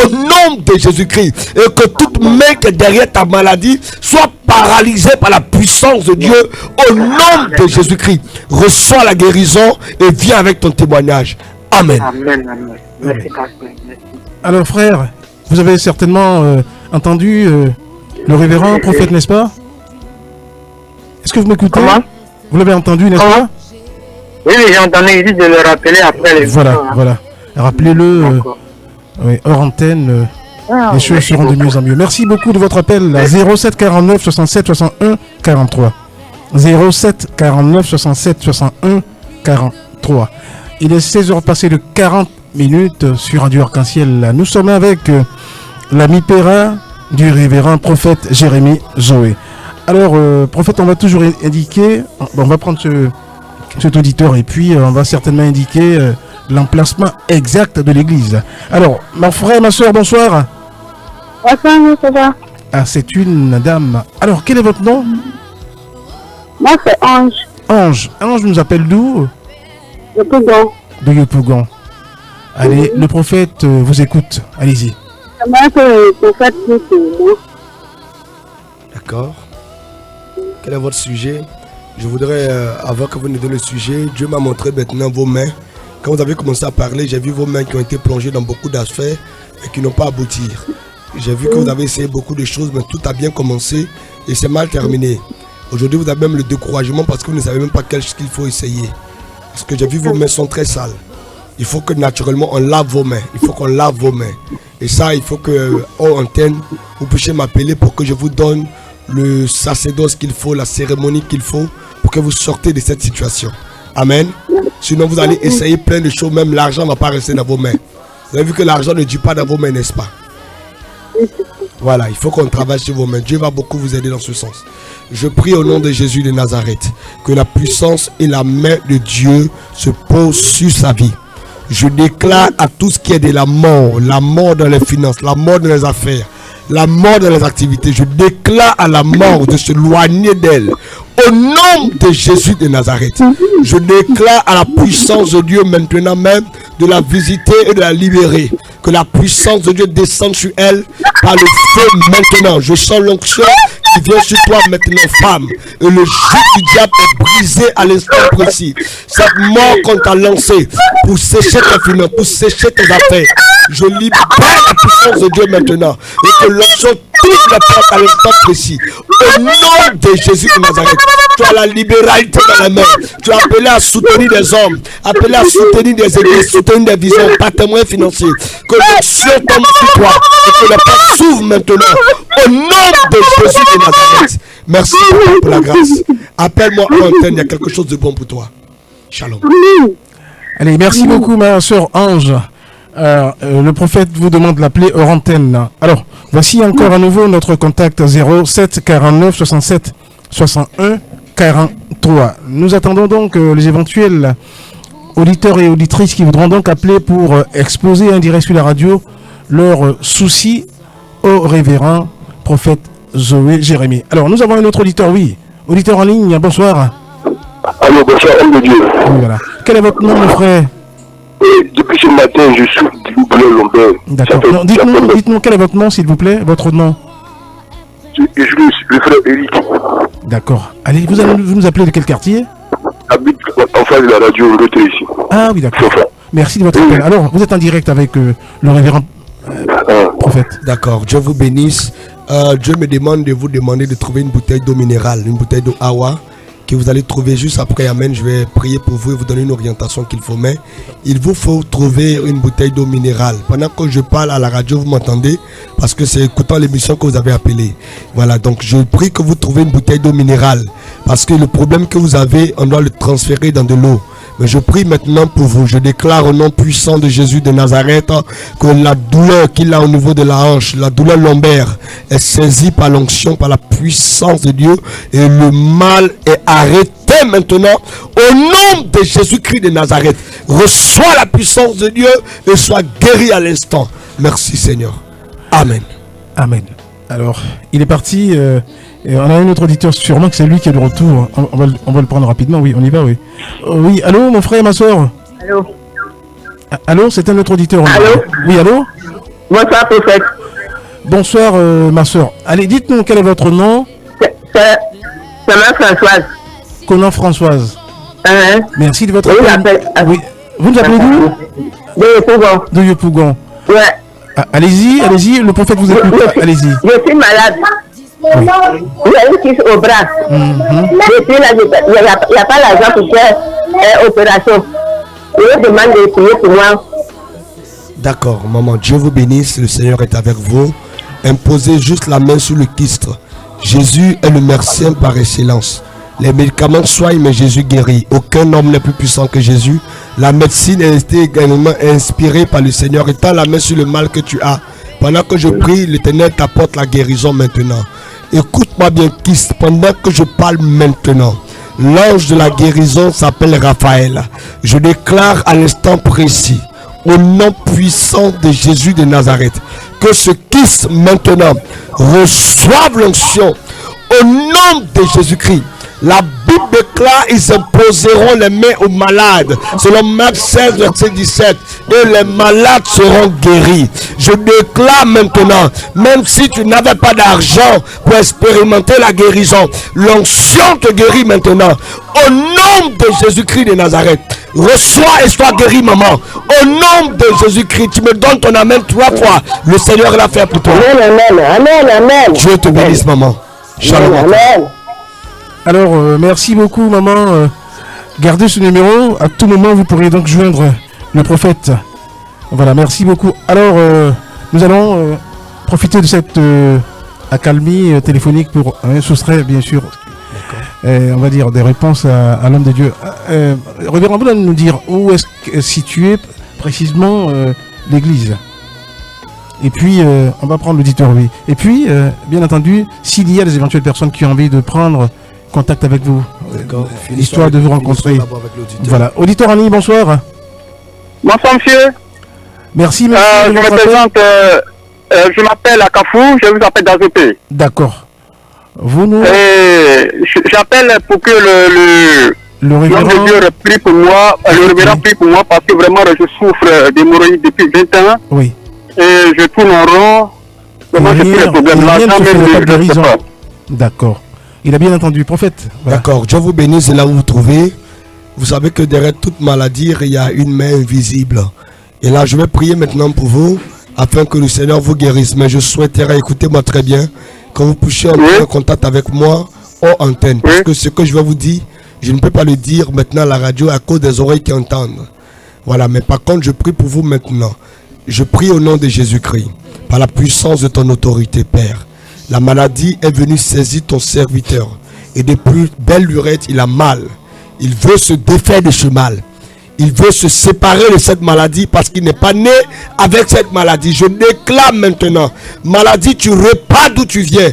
au nom de Jésus-Christ, et que toute main qui est derrière ta maladie soit paralysée par la puissance de Dieu au nom de Jésus-Christ. Reçois la guérison et viens avec ton témoignage. Amen. Amen, amen. Merci, pasteur. Merci. Alors frère, vous avez certainement entendu le révérend prophète, n'est-ce pas? Est-ce que vous m'écoutez? Vous l'avez entendu, n'est-ce pas? Oui, j'ai entendu, il dit de le rappeler après les Voilà, voilà. Rappelez-le hors antenne. Les choses seront de mieux en mieux. Merci beaucoup de votre appel à 07 49 67 61 43. 07 49 67 61 43. Il est 16h passé de 40 minutes sur Radio Arc-en-Ciel. Nous sommes avec l'ami Perrin du révérend prophète Jérémie Zoé. Alors, prophète, on va toujours indiquer, on va prendre cet auditeur et puis on va certainement indiquer l'emplacement exact de l'église. Alors, mon frère, ma soeur, bonsoir. Bonsoir, ça va? Ah, c'est une dame. Alors, quel est votre nom? Moi, c'est Ange. Ange. Ange nous appelle d'où? De Pougon. De Yopougon. Allez, le prophète vous écoute. Allez-y. J'aimerais que le prophète prie pour moi. D'accord. Quel est votre sujet? Je voudrais, avant que vous ne donniez le sujet, Dieu m'a montré maintenant vos mains. Quand vous avez commencé à parler, j'ai vu vos mains qui ont été plongées dans beaucoup d'affaires et qui n'ont pas abouti. J'ai vu que vous avez essayé beaucoup de choses, mais tout a bien commencé et c'est mal terminé. Aujourd'hui, vous avez même le découragement parce que vous ne savez même pas qu'est-ce qu'il faut essayer. Parce que j'ai vu vos mains sont très sales. Il faut que naturellement on lave vos mains. Il faut qu'on lave vos mains. Et ça, il faut que, en antenne, vous puissiez m'appeler pour que je vous donne le sacerdoce qu'il faut, la cérémonie qu'il faut pour que vous sortez de cette situation. Amen. Sinon, vous allez essayer plein de choses. Même l'argent ne va pas rester dans vos mains. Vous avez vu que l'argent ne dit pas dans vos mains, n'est-ce pas? Voilà, il faut qu'on travaille sur vos mains. Dieu va beaucoup vous aider dans ce sens. Je prie au nom de Jésus de Nazareth que la puissance et la main de Dieu se posent sur sa vie. Je déclare à tout ce qui est de la mort dans les finances, la mort dans les affaires, la mort dans les activités. Je déclare à la mort de s'éloigner d'elle. Au nom de Jésus de Nazareth, je déclare à la puissance de Dieu maintenant même de la visiter et de la libérer. Que la puissance de Dieu descende sur elle par le feu maintenant. Je sens l'onction qui vient sur toi maintenant, femme. Et le joug du diable est brisé à l'instant précis. Cette mort qu'on t'a lancée pour sécher tes finances, pour sécher tes affaires. Je libère la puissance de Dieu maintenant. Et que l'onction touche la porte à l'instant précis. Au nom de Jésus de Nazareth, tu as la libéralité dans la main. Tu as appelé à soutenir des hommes, appelé à soutenir des églises, soutenir des visions, patrimoine financier. Que l'onction tombe sur toi et que la porte s'ouvre maintenant. Au nom de Jésus de Nazareth. Merci pour la grâce. Appelle-moi en antenne, il y a quelque chose de bon pour toi. Shalom. Allez, merci beaucoup, ma soeur Ange. Le prophète vous demande de l'appeler hors antenne. Alors, voici encore à nouveau notre contact 07 49 67 61 43. Nous attendons donc les éventuels auditeurs et auditrices qui voudront donc appeler pour exposer en direct sur la radio leurs soucis au révérend prophète Zoé Jérémie. Alors, nous avons un autre auditeur, oui. Auditeur en ligne, bonsoir. Allô, bonsoir, homme de Dieu. Oui, voilà. Quel est votre nom, mon frère? Depuis ce matin, je souffre d'une douleur lombaire. D'accord. Dites-nous quel est votre nom, s'il vous plaît, votre nom. Le frère Eric. D'accord. Allez, vous nous appelez de quel quartier? Habite en face de la radio Roté ici. Ah oui, d'accord. Merci de votre appel. Alors, vous êtes en direct avec le révérend prophète. D'accord, Dieu vous bénisse. Dieu me demande de vous demander de trouver une bouteille d'eau minérale, une bouteille d'eau Awa, que vous allez trouver juste après. Amen. Je vais prier pour vous et vous donner une orientation qu'il faut. Mais il vous faut trouver une bouteille d'eau minérale. Pendant que je parle à la radio, vous m'entendez? Parce que c'est écoutant l'émission que vous avez appelée. Voilà, donc je prie que vous trouvez une bouteille d'eau minérale. Parce que le problème que vous avez, on doit le transférer dans de l'eau. Mais je prie maintenant pour vous. Je déclare au nom puissant de Jésus de Nazareth que la douleur qu'il a au niveau de la hanche, la douleur lombaire, est saisie par l'onction, par la puissance de Dieu. Et le mal est arrêté maintenant au nom de Jésus-Christ de Nazareth. Reçois la puissance de Dieu et sois guéri à l'instant. Merci Seigneur. Amen. Amen. Alors, il est parti. Et on a un autre auditeur, sûrement que c'est lui qui est de retour. On va le prendre rapidement, oui, on y va, oui. Oui, allô, mon frère, ma soeur. Allô. Allô, c'est un autre auditeur. Allô. Oui, allô. Bonsoir, prophète. Bonsoir, ma soeur. Allez, dites-nous quel est votre nom. C'est Françoise. Conan Françoise. Merci de votre appel. Oui. Vous nous appelez d'où? De Yopougon. De Yopougon. Ouais. Allez-y, le prophète vous écoute. Allez-y. Je suis malade. Oui. J'ai une kiss au bras. Depuis là, il n'y a pas l'argent pour faire opération. Je demande de prier pour moi. D'accord, maman. Dieu vous bénisse. Le Seigneur est avec vous. Imposez juste la main sur le kyste. Jésus est le médecin par excellence. Les médicaments soignent, mais Jésus guérit. Aucun homme n'est plus puissant que Jésus. La médecine a été également inspirée par le Seigneur. Étends la main sur le mal que tu as. Pendant que je prie, l'Éternel t'apporte la guérison maintenant. Écoute-moi bien, Christ, pendant que je parle maintenant. L'ange de la guérison s'appelle Raphaël. Je déclare à l'instant précis, au nom puissant de Jésus de Nazareth, que ce Christ maintenant reçoive l'onction au nom de Jésus-Christ. La Bible déclare, ils imposeront les mains aux malades. Selon Marc 16, verset 17. Et les malades seront guéris. Je déclare maintenant, même si tu n'avais pas d'argent pour expérimenter la guérison, l'onction te guérit maintenant. Au nom de Jésus-Christ de Nazareth. Reçois et sois guéri, maman. Au nom de Jésus-Christ, tu me donnes ton amen 3 fois. Le Seigneur l'a fait pour toi. Amen, amen, amen. Dieu te bénisse, maman. Shalom. Amen. Alors, merci beaucoup, maman. Gardez ce numéro. À tout moment, vous pourrez donc joindre le prophète. Voilà, merci beaucoup. Alors, nous allons profiter de cette accalmie téléphonique pour soustraire, bien sûr, on va dire, des réponses à l'homme de Dieu. Révérend, vous allez nous dire où est située précisément l'église. Et puis, on va prendre l'auditeur, oui. Et puis, bien entendu, s'il y a des éventuelles personnes qui ont envie de prendre contact avec vous, histoire de vous rencontrer. Voilà. Auditeur Annie, bonsoir. Bonsoir, monsieur. Merci, monsieur. Je me présente, je m'appelle Akafou, je vous appelle d'Azopé. D'accord. Vous nous... J'appelle pour que le révérend de Dieu prie pour moi, le révérend prie pour moi parce que vraiment je souffre d'hémorroïdes depuis 20 ans. Oui. Et je tourne en rond. Vraiment, j'ai plus de problème. D'accord. Il a bien entendu, prophète. Voilà. D'accord. Dieu vous bénisse là où vous vous trouvez. Vous savez que derrière toute maladie, il y a une main invisible. Et là, je vais prier maintenant pour vous afin que le Seigneur vous guérisse. Mais je souhaiterais, écoutez-moi très bien, que vous puissiez entrer en contact avec moi hors antenne. Parce que ce que je vais vous dire, je ne peux pas le dire maintenant à la radio à cause des oreilles qui entendent. Voilà. Mais par contre, je prie pour vous maintenant. Je prie au nom de Jésus-Christ, par la puissance de ton autorité, Père. La maladie est venue saisir ton serviteur. Et depuis belle lurette, il a mal. Il veut se défaire de ce mal. Il veut se séparer de cette maladie parce qu'il n'est pas né avec cette maladie. Je déclare maintenant, maladie, tu repars d'où tu viens.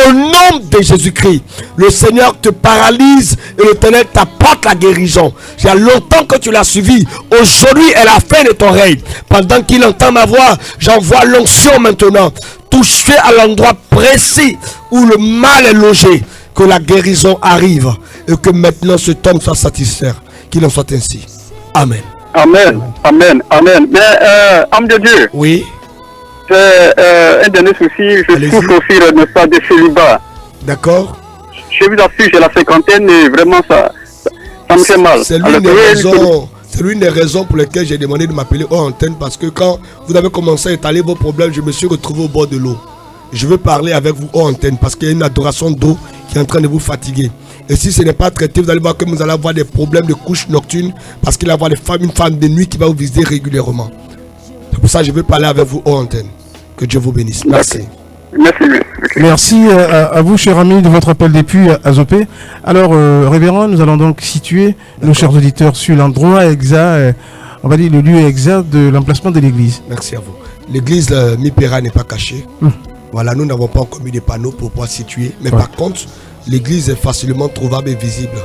Au nom de Jésus-Christ, le Seigneur te paralyse et l'Éternel t'apporte la guérison. Il y a longtemps que tu l'as suivi. Aujourd'hui est la fin de ton règne. Pendant qu'il entend ma voix, j'envoie l'onction maintenant. Touché à l'endroit précis où le mal est logé. Que la guérison arrive et que maintenant cet homme soit satisfait. Qu'il en soit ainsi. Amen. Amen. Amen. Amen. Mais, homme de Dieu. Oui. J'ai un dernier souci. Je souffre aussi de célibat. D'accord. Je vous assure, j'ai la cinquantaine et vraiment ça me fait mal. C'est l'une des raisons pour lesquelles j'ai demandé de m'appeler hors antenne parce que quand vous avez commencé à étaler vos problèmes, je me suis retrouvé au bord de l'eau. Je veux parler avec vous hors antenne parce qu'il y a une adoration d'eau qui est en train de vous fatiguer. Et si ce n'est pas traité, vous allez voir que vous allez avoir des problèmes de couche nocturne parce qu'il va y avoir une femme de nuit qui va vous visiter régulièrement. C'est pour ça que je veux parler avec vous hors antenne. Que Dieu vous bénisse. Merci. Merci à vous, cher ami, de votre appel depuis Azopé. Alors, révérend, nous allons donc situer nos chers auditeurs sur l'endroit exact, on va dire le lieu exact de l'emplacement de l'église. Merci à vous. L'église Mi-Péra n'est pas cachée. Voilà, nous n'avons pas encore mis des panneaux pour pouvoir situer. Mais par contre, l'église est facilement trouvable et visible.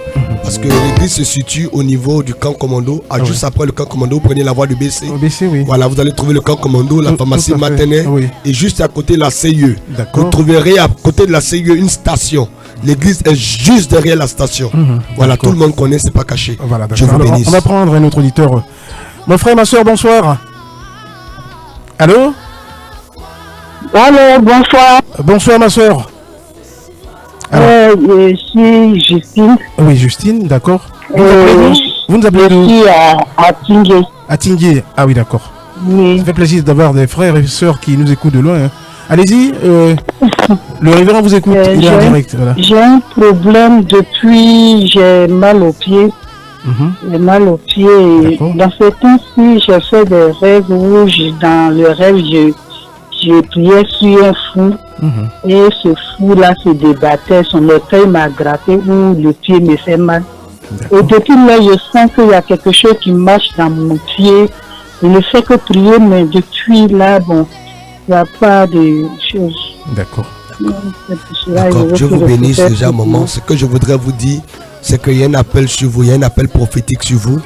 Parce que l'église se situe au niveau du camp commando. Juste après le camp commando, vous prenez la voie de BC. BC, oui. Voilà, vous allez trouver le camp commando, la pharmacie Matenay. Oui. Et juste à côté de la CIE. Vous trouverez à côté de la CIE une station. L'église est juste derrière la station. Voilà, tout le monde connaît, c'est pas caché. Voilà, je vous bénisse. On va prendre un autre auditeur. Mon frère, ma soeur, bonsoir. Allô? Allô, bonsoir. Bonsoir, ma soeur. Je suis Justine. Oui, Justine, d'accord. Vous nous appelez d'où? Je suis à Tingué. À Tingué, ah oui, d'accord. Oui. Ça fait plaisir d'avoir des frères et sœurs qui nous écoutent de loin. Hein. Allez-y, le révérend vous écoute, il est en direct. Voilà. J'ai un problème depuis, j'ai mal aux pieds. J'ai mal aux pieds. Dans ce temps-ci, j'ai fait des rêves où dans le rêve, je priais sur un fou. Et ce fou-là se débattait, son orteil m'a gratté ou le pied me fait mal. Et depuis là, je sens qu'il y a quelque chose qui marche dans mon pied. Je ne fais que prier, mais depuis là, bon, il n'y a pas de choses. D'accord. D'accord, Dieu vous bénisse déjà, maman. Ce que je voudrais vous dire, c'est qu'il y a un appel sur vous, il y a un appel prophétique sur vous.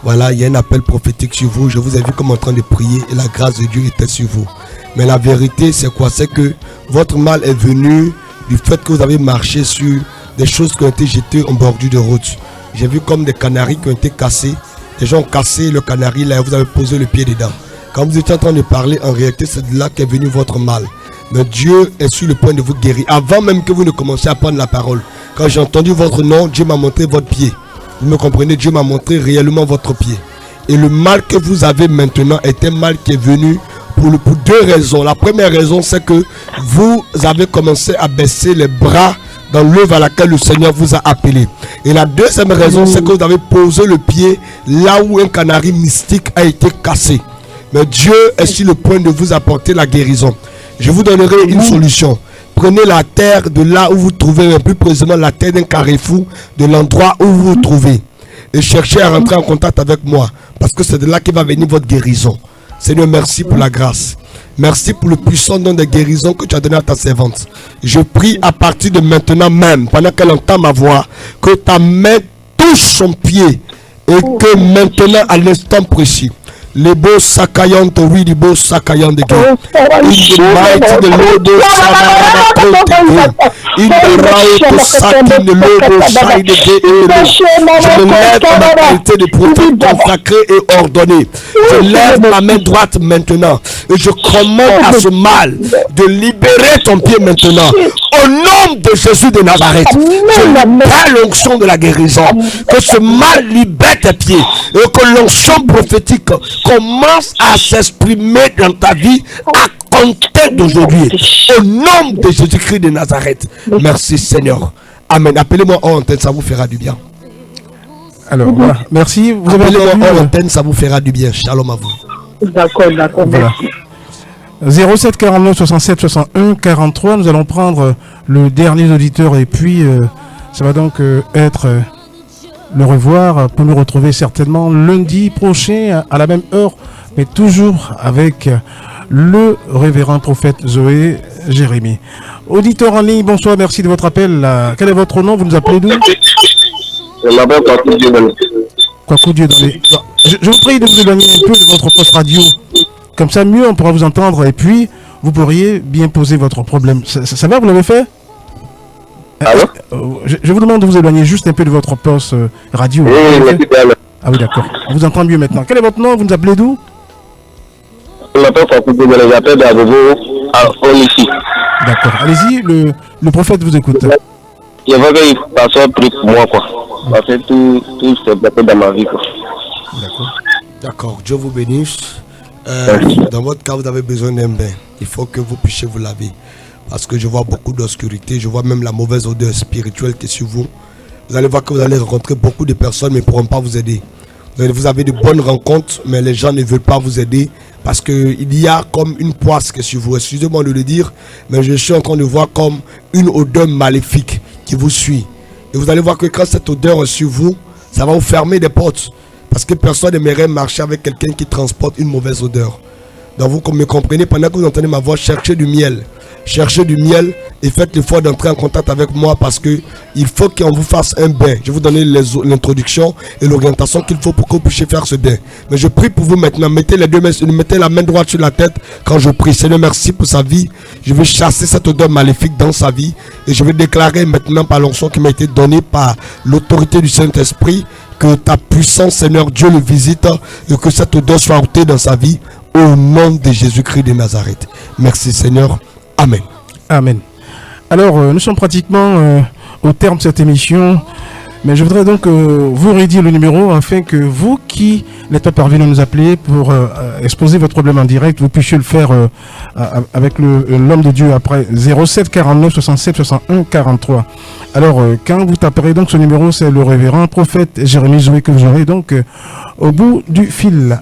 Voilà, il y a un appel prophétique sur vous. Je vous ai vu comme en train de prier et la grâce de Dieu était sur vous. Mais la vérité, c'est quoi? C'est que votre mal est venu du fait que vous avez marché sur des choses qui ont été jetées en bordure de route. J'ai vu comme des canaris qui ont été cassés. Les gens ont cassé le canari là et vous avez posé le pied dedans. Quand vous étiez en train de parler, en réalité, c'est de là qu'est venu votre mal. Mais Dieu est sur le point de vous guérir. Avant même que vous ne commenciez à prendre la parole. Quand j'ai entendu votre nom, Dieu m'a montré votre pied. Vous me comprenez? Dieu m'a montré réellement votre pied. Et le mal que vous avez maintenant est un mal qui est venu pour deux raisons. La première raison, c'est que vous avez commencé à baisser les bras dans l'œuvre à laquelle le Seigneur vous a appelé. Et la deuxième raison, c'est que vous avez posé le pied là où un canari mystique a été cassé. Mais Dieu est sur le point de vous apporter la guérison. Je vous donnerai une solution. Prenez la terre de là où vous trouvez, plus précisément la terre d'un carrefour, de l'endroit où vous vous trouvez. Et cherchez à rentrer en contact avec moi. Parce que c'est de là que va venir votre guérison. Seigneur, merci pour la grâce. Merci pour le puissant don de guérison que tu as donné à ta servante. Je prie à partir de maintenant même, pendant qu'elle entend ma voix, que ta main touche son pied. Et que maintenant, à l'instant précis, les beaux sacaillants, oui, les beaux sacaillants de guerre. In the mighty the Lord of in the right of Satan, the Lord of Side de je me lève à ma qualité de prophète consacré et ordonné. Je lève ma main droite maintenant. Et je commande à ce mal de libérer ton pied maintenant. Au nom de Jésus de Nazareth, je libère l'onction de la guérison. Que ce mal libère tes pieds. Et que l'onction prophétique commence à s'exprimer dans ta vie à compter d'aujourd'hui. Au nom de Jésus-Christ de Nazareth. Merci Seigneur. Amen. Appelez-moi en antenne, ça vous fera du bien. Alors voilà, merci. Vous avez appelez-moi en antenne, ça vous fera du bien. Shalom à vous. D'accord, d'accord. Voilà. 07 49 67 61 43. Nous allons prendre le dernier auditeur et puis ça va donc être le revoir pour nous retrouver certainement lundi prochain à la même heure, mais toujours avec le révérend prophète Zoé Jérémie. Auditeur en ligne, bonsoir, merci de votre appel. Quel est votre nom? Vous nous appelez d'où? Je m'appelle Kwaku Dieu dans les... Kwaku Dieu dans les... Je vous prie de vous éloigner un peu de votre poste radio. Comme ça, mieux on pourra vous entendre et puis vous pourriez bien poser votre problème. Ça va, vous l'avez fait? Allô? Je vous demande de vous éloigner juste un peu de votre poste radio. Oui, ah oui, d'accord. On vous entend mieux maintenant. Quel est votre nom? Vous nous appelez d'où? Je m'appelle Kwaku Dieu dans les appels d'Agogo à Onici. D'accord. Allez-y, le prophète vous écoute. Je veux que le pasteur prie pour moi, quoi. Parce que tout s'est passé dans ma vie, quoi. D'accord. D'accord. Dieu vous bénisse. Dans votre cas, vous avez besoin d'un bain. Il faut que vous puissiez vous laver. Parce que je vois beaucoup d'obscurité. Je vois même la mauvaise odeur spirituelle qui est sur vous. Vous allez voir que vous allez rencontrer beaucoup de personnes, mais ne pourront pas vous aider. Vous avez de bonnes rencontres, mais les gens ne veulent pas vous aider. Parce qu'il y a comme une poisse qui est sur vous. Excusez-moi de le dire, mais je suis en train de voir comme une odeur maléfique qui vous suit. Et vous allez voir que quand cette odeur est sur vous, ça va vous fermer des portes. Parce que personne n'aimerait marcher avec quelqu'un qui transporte une mauvaise odeur. Donc vous me comprenez, pendant que vous entendez ma voix, cherchez du miel. Cherchez du miel et faites l'effort d'entrer en contact avec moi parce que il faut qu'on vous fasse un bain. Je vais vous donner l'introduction et l'orientation qu'il faut pour que vous puissiez faire ce bain. Mais je prie pour vous maintenant. Mettez la main droite sur la tête quand je prie. Seigneur, merci pour sa vie. Je vais chasser cette odeur maléfique dans sa vie et je vais déclarer maintenant par l'onction qui m'a été donnée par l'autorité du Saint-Esprit que ta puissance, Seigneur Dieu, le visite et que cette odeur soit ôtée dans sa vie au nom de Jésus-Christ de Nazareth. Merci Seigneur. Amen. Amen. Alors, nous sommes pratiquement au terme de cette émission, mais je voudrais donc vous redire le numéro afin que vous qui n'êtes pas parvenus à nous appeler pour exposer votre problème en direct, vous puissiez le faire avec l'homme de Dieu après 07 49 67 61 43. Alors, quand vous taperez donc ce numéro, c'est le révérend prophète Jérémie Zoé que vous aurez donc au bout du fil.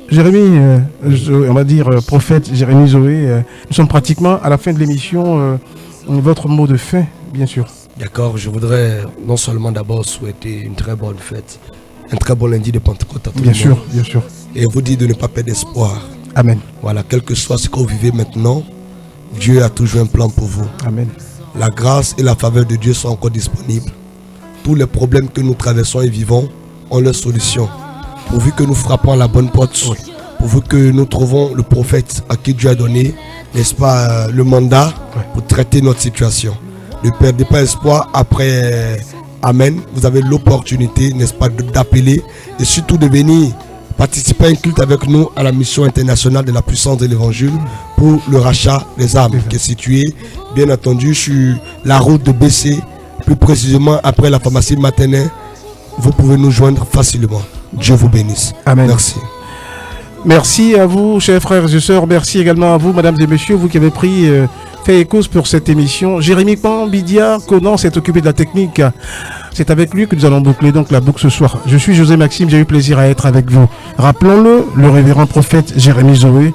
Jérémy, on va dire prophète Jérémy Zoé, nous sommes pratiquement à la fin de l'émission. Votre mot de fin, bien sûr. D'accord, je voudrais non seulement d'abord souhaiter une très bonne fête, un très bon lundi de Pentecôte à tout le monde. Bien sûr. Et vous dire de ne pas perdre espoir. Amen. Voilà, quel que soit ce que vous vivez maintenant, Dieu a toujours un plan pour vous. Amen. La grâce et la faveur de Dieu sont encore disponibles. Tous les problèmes que nous traversons et vivons ont leur solution. Pourvu que nous frappons à la bonne porte, pourvu que nous trouvons le prophète à qui Dieu a donné, n'est-ce pas, le mandat pour traiter notre situation. Ne perdez pas espoir après Amen. Vous avez l'opportunité, n'est-ce pas, d'appeler et surtout de venir participer à un culte avec nous à la mission internationale de la puissance de l'évangile pour le rachat des âmes qui est située, bien entendu, sur la route de BC, plus précisément après la pharmacie maternelle. Vous pouvez nous joindre facilement. Dieu vous bénisse. Amen. Merci. Merci à vous, chers frères et sœurs. Merci également à vous, mesdames et messieurs, vous qui avez pris fait et cause pour cette émission. Jérémy Pambidia, Conan s'est occupé de la technique. C'est avec lui que nous allons boucler donc la boucle ce soir. Je suis José Maxime, j'ai eu plaisir à être avec vous. Rappelons-le, le révérend prophète Jérémy Zoé,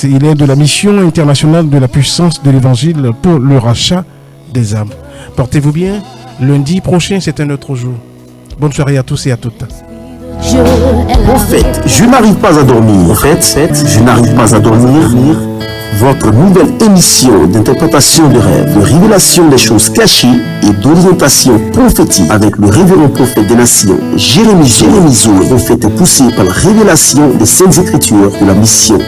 il est de la mission internationale de la puissance de l'évangile pour le rachat des âmes. Portez-vous bien. Lundi prochain, c'est un autre jour. Bonne soirée à tous et à toutes. Prophète, je n'arrive pas à dormir. Prophète, je n'arrive pas à dormir. Votre nouvelle émission d'interprétation de rêves, de révélation des choses cachées et d'orientation prophétique avec le révérend prophète des nations, Jérémy Zoé, prophète poussé par la révélation des Saintes Écritures de la mission